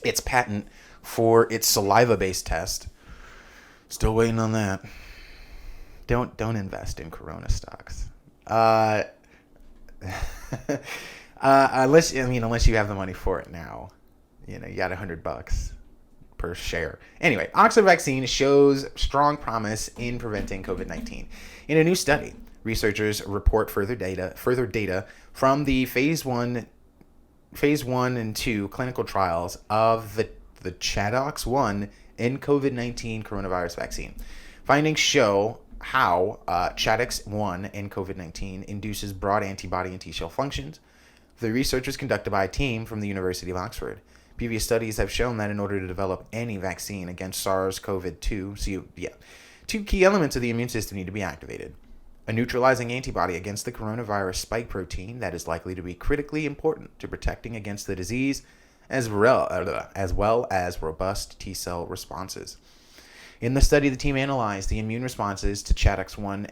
its patent for its saliva-based test. Still waiting on that. Don't invest in Corona stocks. Unless you have the money for it now. You got $100 per share. Anyway, Oxford vaccine shows strong promise in preventing COVID-19. In a new study, researchers report further data from the phase 1 and 2 clinical trials of the ChAdOx1 and COVID-19 coronavirus vaccine. Findings show how ChAdOx1 and COVID-19 induces broad antibody and T-cell functions. The research was conducted by a team from the University of Oxford. Previous studies have shown that in order to develop any vaccine against SARS-CoV-2, two key elements of the immune system need to be activated. A neutralizing antibody against the coronavirus spike protein that is likely to be critically important to protecting against the disease, as well as robust T-cell responses. In the study, the team analyzed the immune responses to ChAdOx1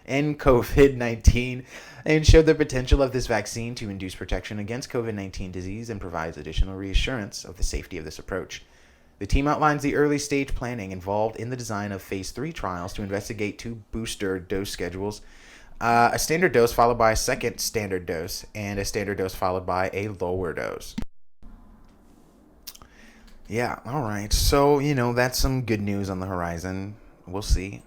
and COVID-19 and showed the potential of this vaccine to induce protection against COVID-19 disease and provides additional reassurance of the safety of this approach. The team outlines the early stage planning involved in the design of phase 3 trials to investigate 2 booster dose schedules, a standard dose followed by a second standard dose, and a standard dose followed by a lower dose. Yeah, all right. So, that's some good news on the horizon. We'll see.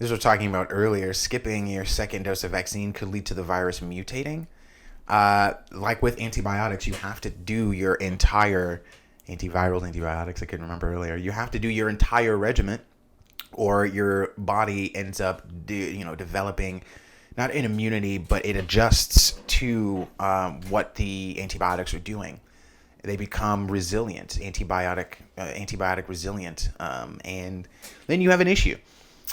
This was talking about earlier. Skipping your second dose of vaccine could lead to the virus mutating. Like with antibiotics, you have to do your entire antibiotics. I couldn't remember earlier. You have to do your entire regimen, or your body ends up developing not an immunity, but it adjusts to what the antibiotics are doing. They become resilient, antibiotic resilient, and then you have an issue.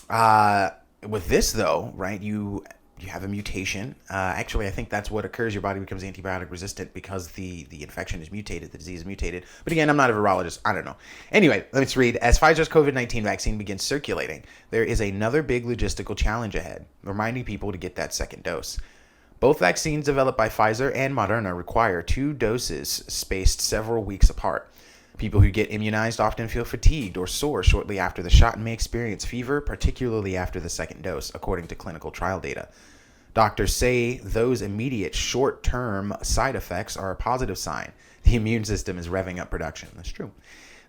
With this though, right, you have a mutation. Actually, I think that's what occurs. Your body becomes antibiotic resistant because the infection is mutated, the disease is mutated. But again, I'm not a virologist. I don't know. Anyway, let's read. As Pfizer's COVID-19 vaccine begins circulating, there is another big logistical challenge ahead, reminding people to get that second dose. Both vaccines developed by Pfizer and Moderna require 2 doses spaced several weeks apart. People who get immunized often feel fatigued or sore shortly after the shot and may experience fever, particularly after the second dose, according to clinical trial data. Doctors say those immediate short-term side effects are a positive sign. The immune system is revving up production. That's true.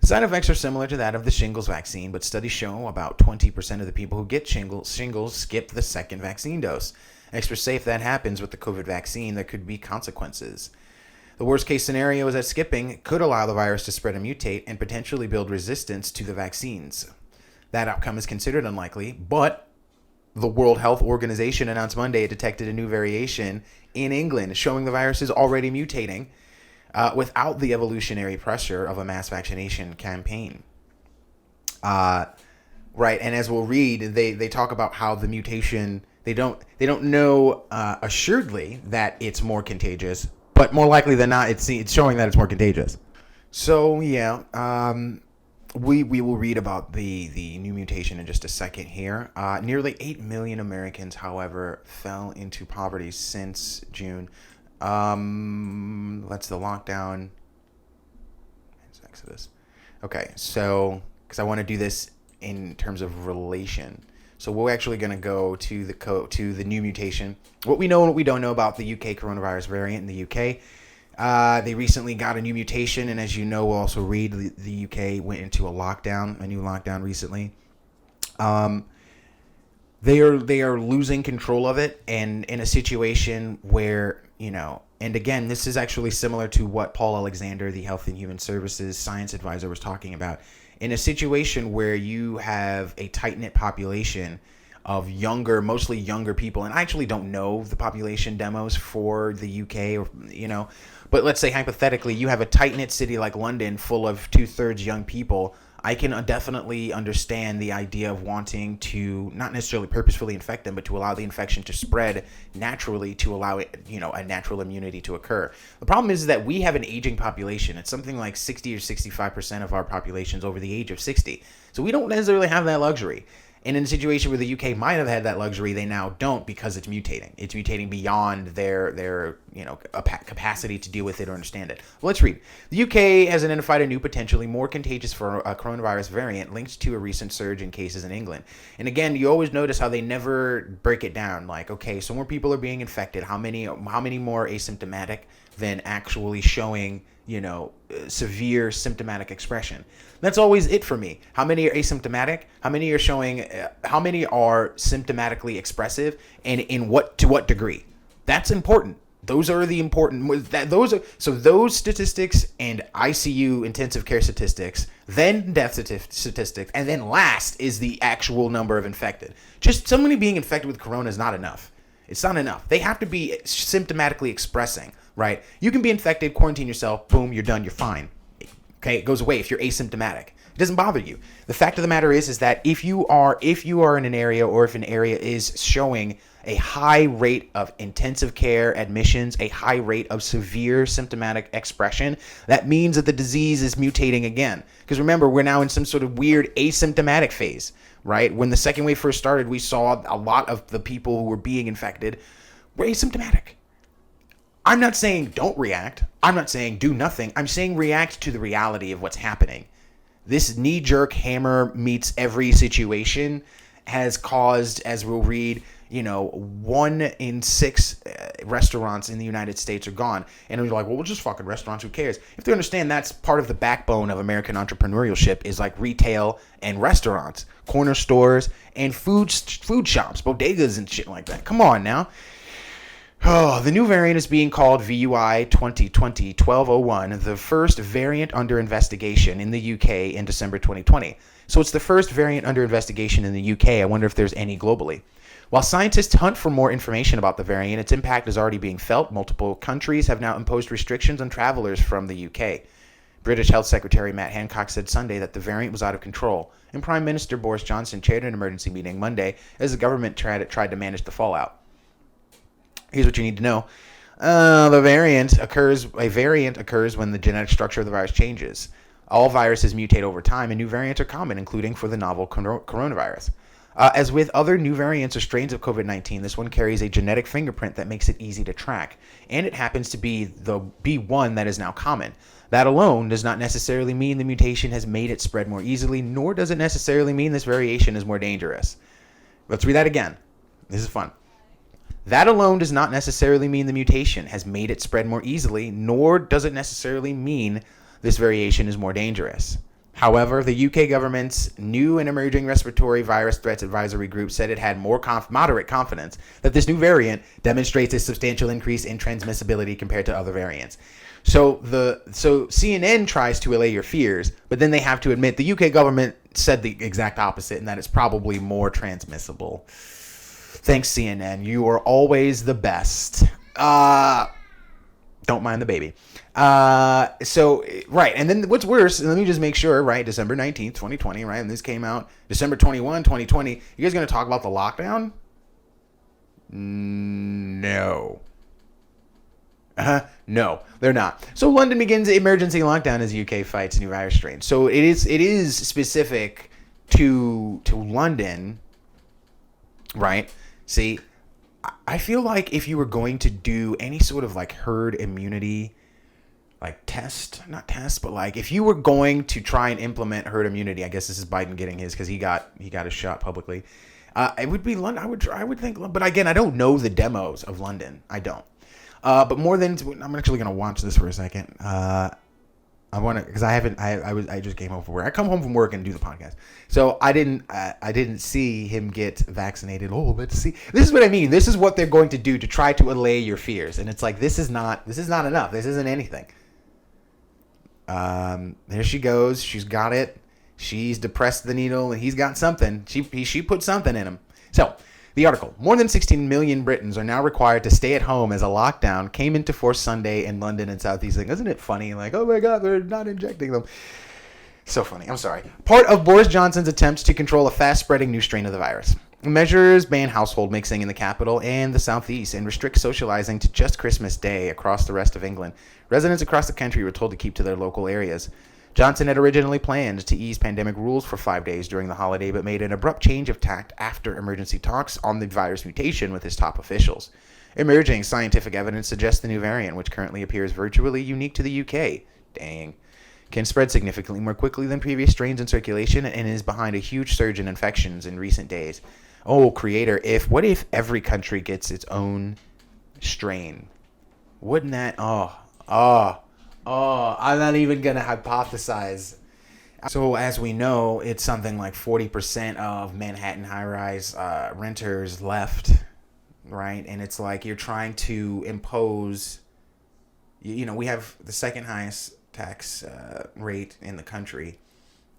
The side effects are similar to that of the shingles vaccine, but studies show about 20% of the people who get shingles skip the second vaccine dose. Experts say if that happens with the COVID vaccine, there could be consequences. The worst case scenario is that skipping could allow the virus to spread and mutate and potentially build resistance to the vaccines. That outcome is considered unlikely, but the World Health Organization announced Monday it detected a new variation in England, showing the virus is already mutating without the evolutionary pressure of a mass vaccination campaign. Right, and as we'll read, they talk about how the mutation, they don't know assuredly that it's more contagious, but more likely than not, it's showing that it's more contagious. So yeah, we will read about the new mutation in just a second here. Nearly 8 million Americans, however, fell into poverty since June. That's the lockdown. It's Exodus. Okay, so because I want to do this in terms of relation. So we're actually going to go to the new mutation. What we know and what we don't know about the UK coronavirus variant in the UK. They recently got a new mutation, and as you know, we'll also read the UK went into a new lockdown recently. They are losing control of it, and in a situation where, and again, this is actually similar to what Paul Alexander, the Health and Human Services science advisor, was talking about. In a situation where you have a tight-knit population of mostly younger people, and I actually don't know the population demos for the UK, but let's say hypothetically you have a tight-knit city like London full of 2/3 young people. I can definitely understand the idea of wanting to not necessarily purposefully infect them, but to allow the infection to spread naturally, to allow it, a natural immunity to occur. The problem is that we have an aging population. It's something like 60 or 65% of our population's over the age of 60. So we don't necessarily have that luxury. And in a situation where the UK might have had that luxury, they now don't because it's mutating. It's mutating beyond their capacity to deal with it or understand it. Well, let's read. The UK has identified a new potentially more contagious coronavirus variant linked to a recent surge in cases in England. And again, you always notice how they never break it down. Like, okay, so more people are being infected. How many more asymptomatic than actually showing severe symptomatic expression? That's always it for me. How many are asymptomatic? How many are showing? How many are symptomatically expressive, and to what degree? That's important. Those are the important. Those statistics and ICU intensive care statistics, then death statistics, and then last is the actual number of infected. Just somebody being infected with corona is not enough. It's not enough. They have to be symptomatically expressing. Right? You can be infected, quarantine yourself, boom, you're done, you're fine. Okay, it goes away if you're asymptomatic. It doesn't bother you. The fact of the matter is that if you are in an area, or if an area is showing a high rate of intensive care admissions, a high rate of severe symptomatic expression, that means that the disease is mutating again. Because remember, we're now in some sort of weird asymptomatic phase, right? When the second wave first started, we saw a lot of the people who were being infected were asymptomatic. I'm not saying don't react. I'm not saying do nothing. I'm saying react to the reality of what's happening. This knee-jerk hammer meets every situation has caused, as we'll read, 1 in 6 restaurants in the United States are gone. And we're like, well, just fucking restaurants, who cares? If they understand that's part of the backbone of American entrepreneurship is like retail and restaurants, corner stores, and food shops, bodegas and shit like that. Come on now. Oh, the new variant is being called VUI 2020-1201, the first variant under investigation in the UK in December 2020. So it's the first variant under investigation in the UK. I wonder if there's any globally. While scientists hunt for more information about the variant, its impact is already being felt. Multiple countries have now imposed restrictions on travelers from the UK. British Health Secretary Matt Hancock said Sunday that the variant was out of control, and Prime Minister Boris Johnson chaired an emergency meeting Monday as the government tried to manage the fallout. Here's what you need to know. A variant occurs when the genetic structure of the virus changes. All viruses mutate over time, and new variants are common, including for the novel coronavirus. As with other new variants or strains of COVID-19, this one carries a genetic fingerprint that makes it easy to track, and it happens to be the B1 that is now common. That alone does not necessarily mean the mutation has made it spread more easily, nor does it necessarily mean this variation is more dangerous. Let's read that again. This is fun. That alone does not necessarily mean the mutation has made it spread more easily, nor does it necessarily mean this variation is more dangerous. However, the UK government's new and emerging respiratory virus threats advisory group said it had more moderate confidence that this new variant demonstrates a substantial increase in transmissibility compared to other variants. So CNN tries to allay your fears, but then they have to admit the UK government said the exact opposite, and that it's probably more transmissible. Thanks, CNN. You are always the best. Don't mind the baby. Right. And then what's worse, let me just make sure, right? December 19th, 2020, right? And this came out December 21, 2020. You guys going to talk about the lockdown? No. No, they're not. So London begins emergency lockdown as UK fights new virus strain. So it is specific to London, right? See, I feel like if you were going to do any sort of like herd immunity, like not test, but like if you were going to try and implement herd immunity, I guess this is Biden getting his because he got his shot publicly. It would be London. I would think, but again, I don't know the demos of London. I don't. But more than I'm actually gonna watch this for a second. I want to because I just came home from work. I come home from work and do the podcast, so I didn't see him get vaccinated. Oh, let's see. This is what I mean. This is what they're going to do to try to allay your fears, and it's like this is not enough. This isn't anything. There she goes. She's got it. She's depressed the needle, and he's got something. She put something in him. So. The article, more than 16 million Britons are now required to stay at home as a lockdown came into force Sunday in London and Southeast England. Isn't it funny? Like, oh my God, they're not injecting them. So funny. I'm sorry. Part of Boris Johnson's attempts to control a fast-spreading new strain of the virus. Measures ban household mixing in the capital and the Southeast and restrict socializing to just Christmas Day across the rest of England. Residents across the country were told to keep to their local areas. Johnson had originally planned to ease pandemic rules for 5 days during the holiday, but made an abrupt change of tact after emergency talks on the virus mutation with his top officials. Emerging scientific evidence suggests the new variant, which currently appears virtually unique to the UK, can spread significantly more quickly than previous strains in circulation and is behind a huge surge in infections in recent days. Oh, creator, what if every country gets its own strain? Wouldn't that, I'm not even going to hypothesize. So as we know, it's something like 40% of Manhattan high-rise renters left, right? And it's like you're trying to impose, we have the second highest tax rate in the country.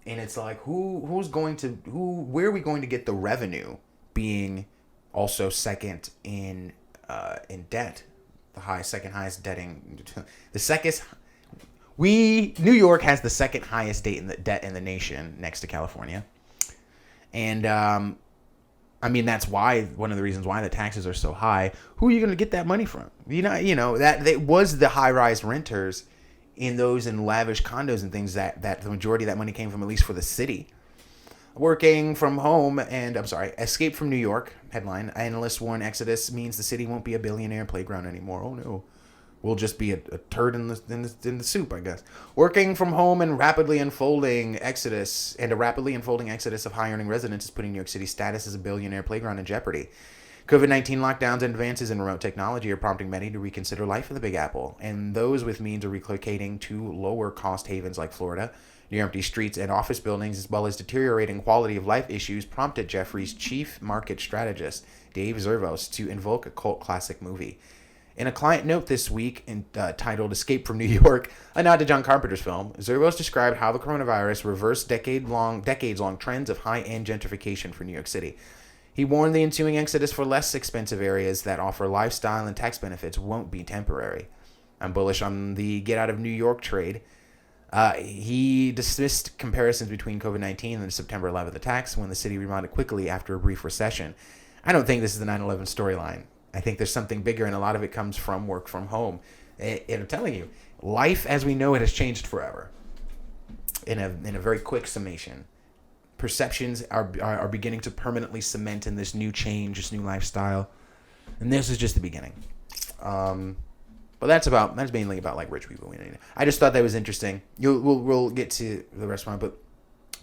And it's like, where are we going to get the revenue being also second in debt? Second highest debting, New York has the second highest debt in the nation next to California. And, that's one of the reasons why the taxes are so high. Who are you going to get that money from? That it was the high-rise renters in lavish condos and things that the majority of that money came from, at least for the city. Working from home escape from New York, headline. Analysts warn exodus means the city won't be a billionaire playground anymore. Oh, no. We'll just be a turd in the soup, I guess. Working from home and a rapidly unfolding exodus of high-earning residents is putting New York City's status as a billionaire playground in jeopardy. COVID-19 lockdowns and advances in remote technology are prompting many to reconsider life in the Big Apple, and those with means are relocating to lower-cost havens like Florida. Near empty streets and office buildings, as well as deteriorating quality of life issues, prompted Jeffrey's chief market strategist, Dave Zervos, to invoke a cult classic movie. In a client note this week titled Escape from New York, a nod to John Carpenter's film, Zervos described how the coronavirus reversed decades-long trends of high-end gentrification for New York City. He warned the ensuing exodus for less expensive areas that offer lifestyle and tax benefits won't be temporary. I'm bullish on the get-out-of-New-York trade. He dismissed comparisons between COVID-19 and the September 11th attacks when the city rebounded quickly after a brief recession. I don't think this is the 9/11 storyline. I think there's something bigger, and a lot of it comes from work from home. And I'm telling you, life as we know it has changed forever. In a very quick summation, perceptions are beginning to permanently cement in this new change, this new lifestyle, and this is just the beginning. But that's mainly about like rich people. I just thought that was interesting. We'll get to the rest of it, but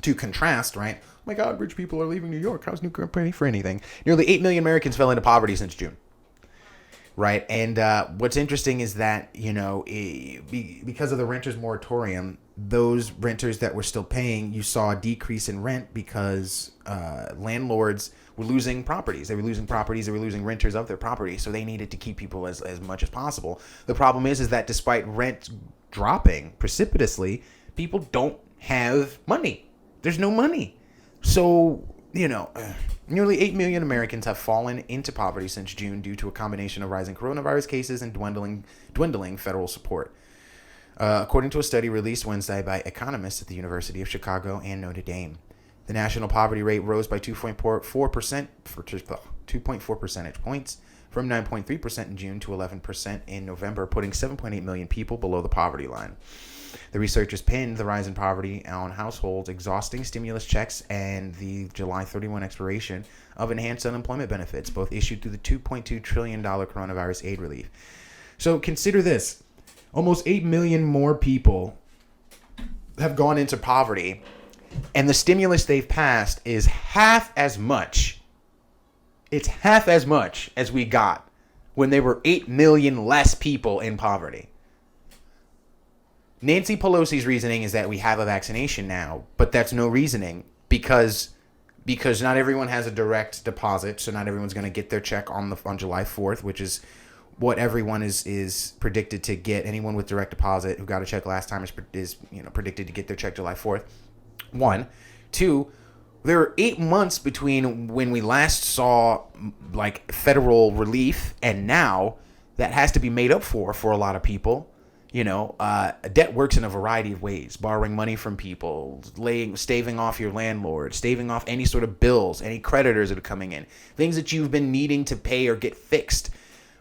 to contrast, right? Oh my God, rich people are leaving New York. How's New York ready for anything? Nearly 8 million Americans fell into poverty since June. Right, and what's interesting is that, because of the renters moratorium, those renters that were still paying, you saw a decrease in rent because landlords were losing properties. They were losing properties. They were losing renters of their property, so they needed to keep people as much as possible. The problem is that despite rent dropping precipitously, people don't have money. There's no money. So, nearly 8 million Americans have fallen into poverty since June due to a combination of rising coronavirus cases and dwindling federal support. According to a study released Wednesday by economists at the University of Chicago and Notre Dame, the national poverty rate rose by 2.4 percentage points from 9.3% in June to 11% in November, putting 7.8 million people below the poverty line. The researchers pinned the rise in poverty on households exhausting stimulus checks and the July 31 expiration of enhanced unemployment benefits, both issued through the $2.2 trillion coronavirus aid relief. So consider this. Almost 8 million more people have gone into poverty, and the stimulus they've passed is half as much. It's half as much as we got when there were 8 million less people in poverty. Nancy Pelosi's reasoning is that we have a vaccination now, but that's no reasoning because not everyone has a direct deposit, so not everyone's going to get their check on July 4th, which is what everyone is predicted to get. Anyone with direct deposit who got a check last time is predicted to get their check July 4th. 1, 2. There are 8 months between when we last saw like federal relief and now that has to be made up for a lot of people. Debt works in a variety of ways. Borrowing money from people, staving off your landlord, staving off any sort of bills, any creditors that are coming in, things that you've been needing to pay or get fixed,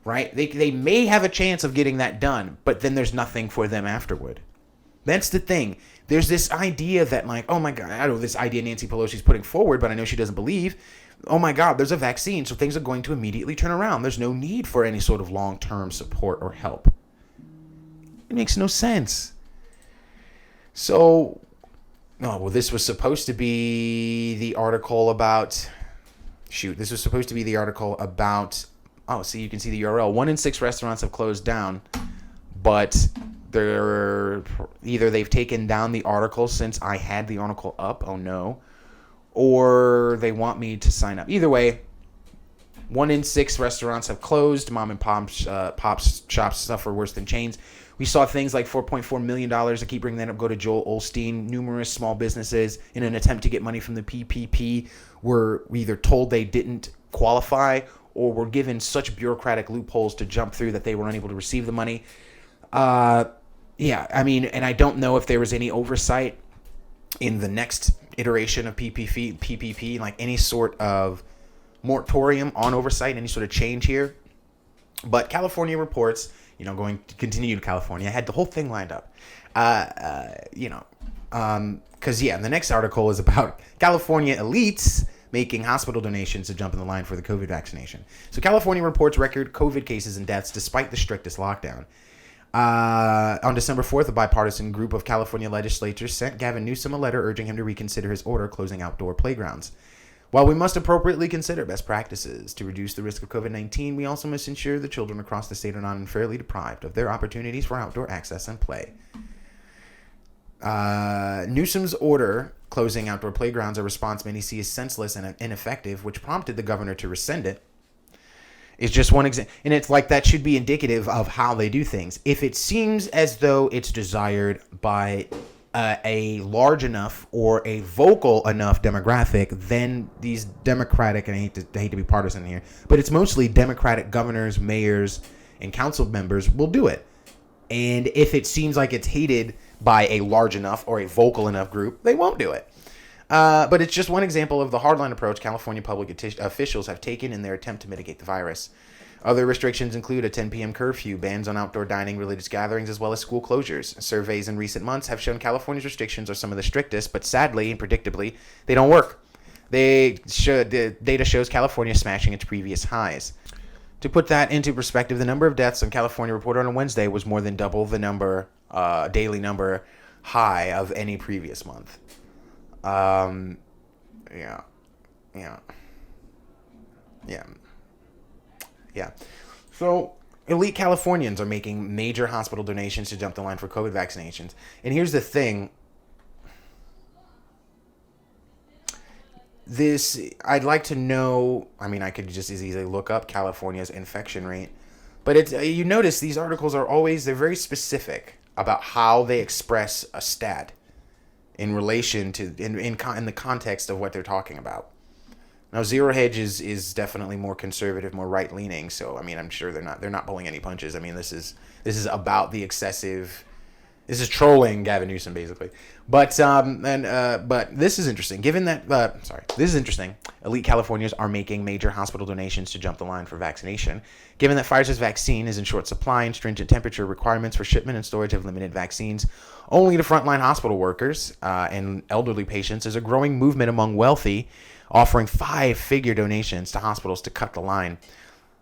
right? They may have a chance of getting that done, but then there's nothing for them afterward. That's the thing. There's this idea that like, oh my God, I don't know this idea Nancy Pelosi's putting forward, but I know she doesn't believe. Oh my God, there's a vaccine, so things are going to immediately turn around. There's no need for any sort of long-term support or help. It makes no sense. So, this was supposed to be the article about... This was supposed to be the article about... you can see the URL. 1 in 6 restaurants have closed down, but either they've taken down the article since I had the article up, or they want me to sign up. Either way, 1 in 6 restaurants have closed. Mom and pop shops suffer worse than chains. We saw things like $4.4 million, I keep bringing that up, go to Joel Osteen. Numerous small businesses in an attempt to get money from the PPP were either told they didn't qualify or were given such bureaucratic loopholes to jump through that they were unable to receive the money. And I don't know if there was any oversight in the next iteration of PPP, like any sort of moratorium on oversight, any sort of change here. But California reports... going to continue to California. I had the whole thing lined up. Because the next article is about California elites making hospital donations to jump in the line for the COVID vaccination. So California reports record COVID cases and deaths despite the strictest lockdown. On December 4th, a bipartisan group of California legislators sent Gavin Newsom a letter urging him to reconsider his order closing outdoor playgrounds. While we must appropriately consider best practices to reduce the risk of COVID-19, we also must ensure the children across the state are not unfairly deprived of their opportunities for outdoor access and play. Newsom's order closing outdoor playgrounds, a response many see as senseless and ineffective, which prompted the governor to rescind it, is just one example. And it's like that should be indicative of how they do things. If it seems as though it's desired by a large enough or a vocal enough demographic, then these Democratic, and I hate to be partisan here, but it's mostly Democratic governors, mayors, and council members will do it. And if it seems like it's hated by a large enough or a vocal enough group, they won't do it. But it's just one example of the hardline approach California public officials have taken in their attempt to mitigate the virus. Other restrictions include a 10 p.m. curfew, bans on outdoor dining, religious gatherings, as well as school closures. Surveys in recent months have shown California's restrictions are some of the strictest, but sadly and predictably, they don't work. The data shows California smashing its previous highs. To put that into perspective, the number of deaths in California reported on Wednesday was more than double the daily number high of any previous month. Yeah. So, elite Californians are making major hospital donations to jump the line for COVID vaccinations. And here's the thing. I'd like to know, I could just as easily look up California's infection rate. But you notice these articles they're very specific about how they express a stat in relation to, in the context of what they're talking about. Now, Zero Hedge is definitely more conservative, more right leaning. So I'm sure they're not pulling any punches. This is about the excessive. This is trolling Gavin Newsom basically. But this is interesting. Given that this is interesting. Elite Californians are making major hospital donations to jump the line for vaccination. Given that Pfizer's vaccine is in short supply and stringent temperature requirements for shipment and storage have limited vaccines only to frontline hospital workers and elderly patients, there's a growing movement among wealthy offering 5-figure donations to hospitals to cut the line.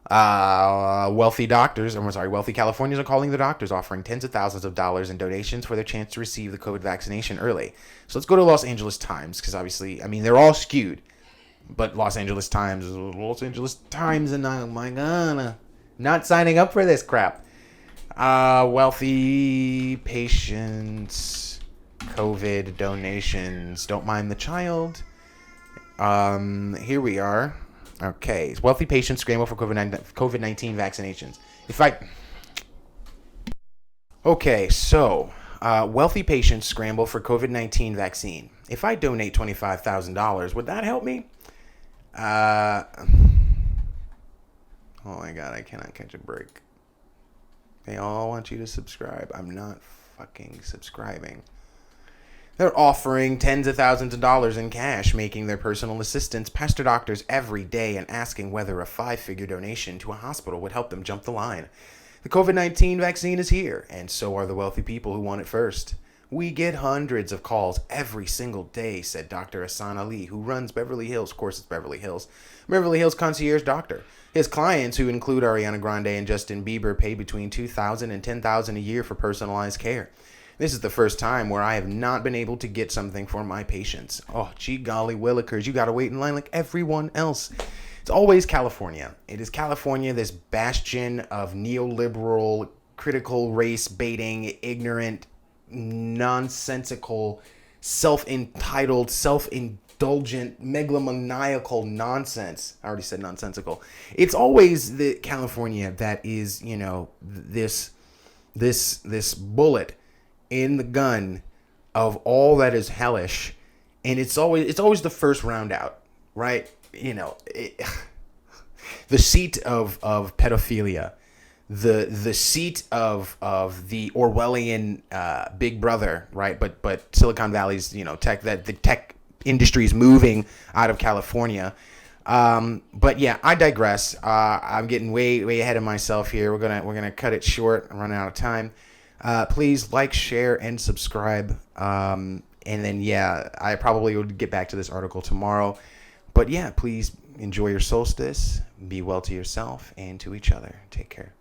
Wealthy Californians are calling the doctors, offering tens of thousands of dollars in donations for their chance to receive the COVID vaccination early. So let's go to Los Angeles Times, because obviously, they're all skewed. But Los Angeles Times, and oh my God, not signing up for this crap. Wealthy patients, COVID donations, don't mind the child. Here we are. Okay, wealthy patients scramble for COVID-19 vaccinations. Wealthy patients scramble for COVID-19 vaccine. If I donate $25,000, would that help me? Oh my God, I cannot catch a break. They all want you to subscribe. I'm not fucking subscribing. They're offering tens of thousands of dollars in cash, making their personal assistants pester doctors every day and asking whether a 5-figure donation to a hospital would help them jump the line. The COVID-19 vaccine is here, and so are the wealthy people who want it first. We get hundreds of calls every single day, said Dr. Hassan Ali, who runs Beverly Hills. Of course, it's Beverly Hills Concierge Doctor. His clients, who include Ariana Grande and Justin Bieber, pay between $2,000 and $10,000 a year for personalized care. This is the first time where I have not been able to get something for my patients. Oh, gee golly willikers, you gotta wait in line like everyone else. It's always California. It is California, this bastion of neoliberal, critical race baiting, ignorant, nonsensical, self-entitled, self-indulgent, megalomaniacal nonsense. I already said nonsensical. It's always the California that is, this bullet in the gun of all that is hellish, and it's always the first round out, right? The seat of pedophilia, the seat of the Orwellian Big Brother, right? But Silicon Valley's the tech industry is moving out of California. But yeah, I digress. I'm getting way ahead of myself here. We're gonna cut it short. I'm running out of time. Please like, share, and subscribe. And then, I probably would get back to this article tomorrow. But please enjoy your solstice. Be well to yourself and to each other. Take care.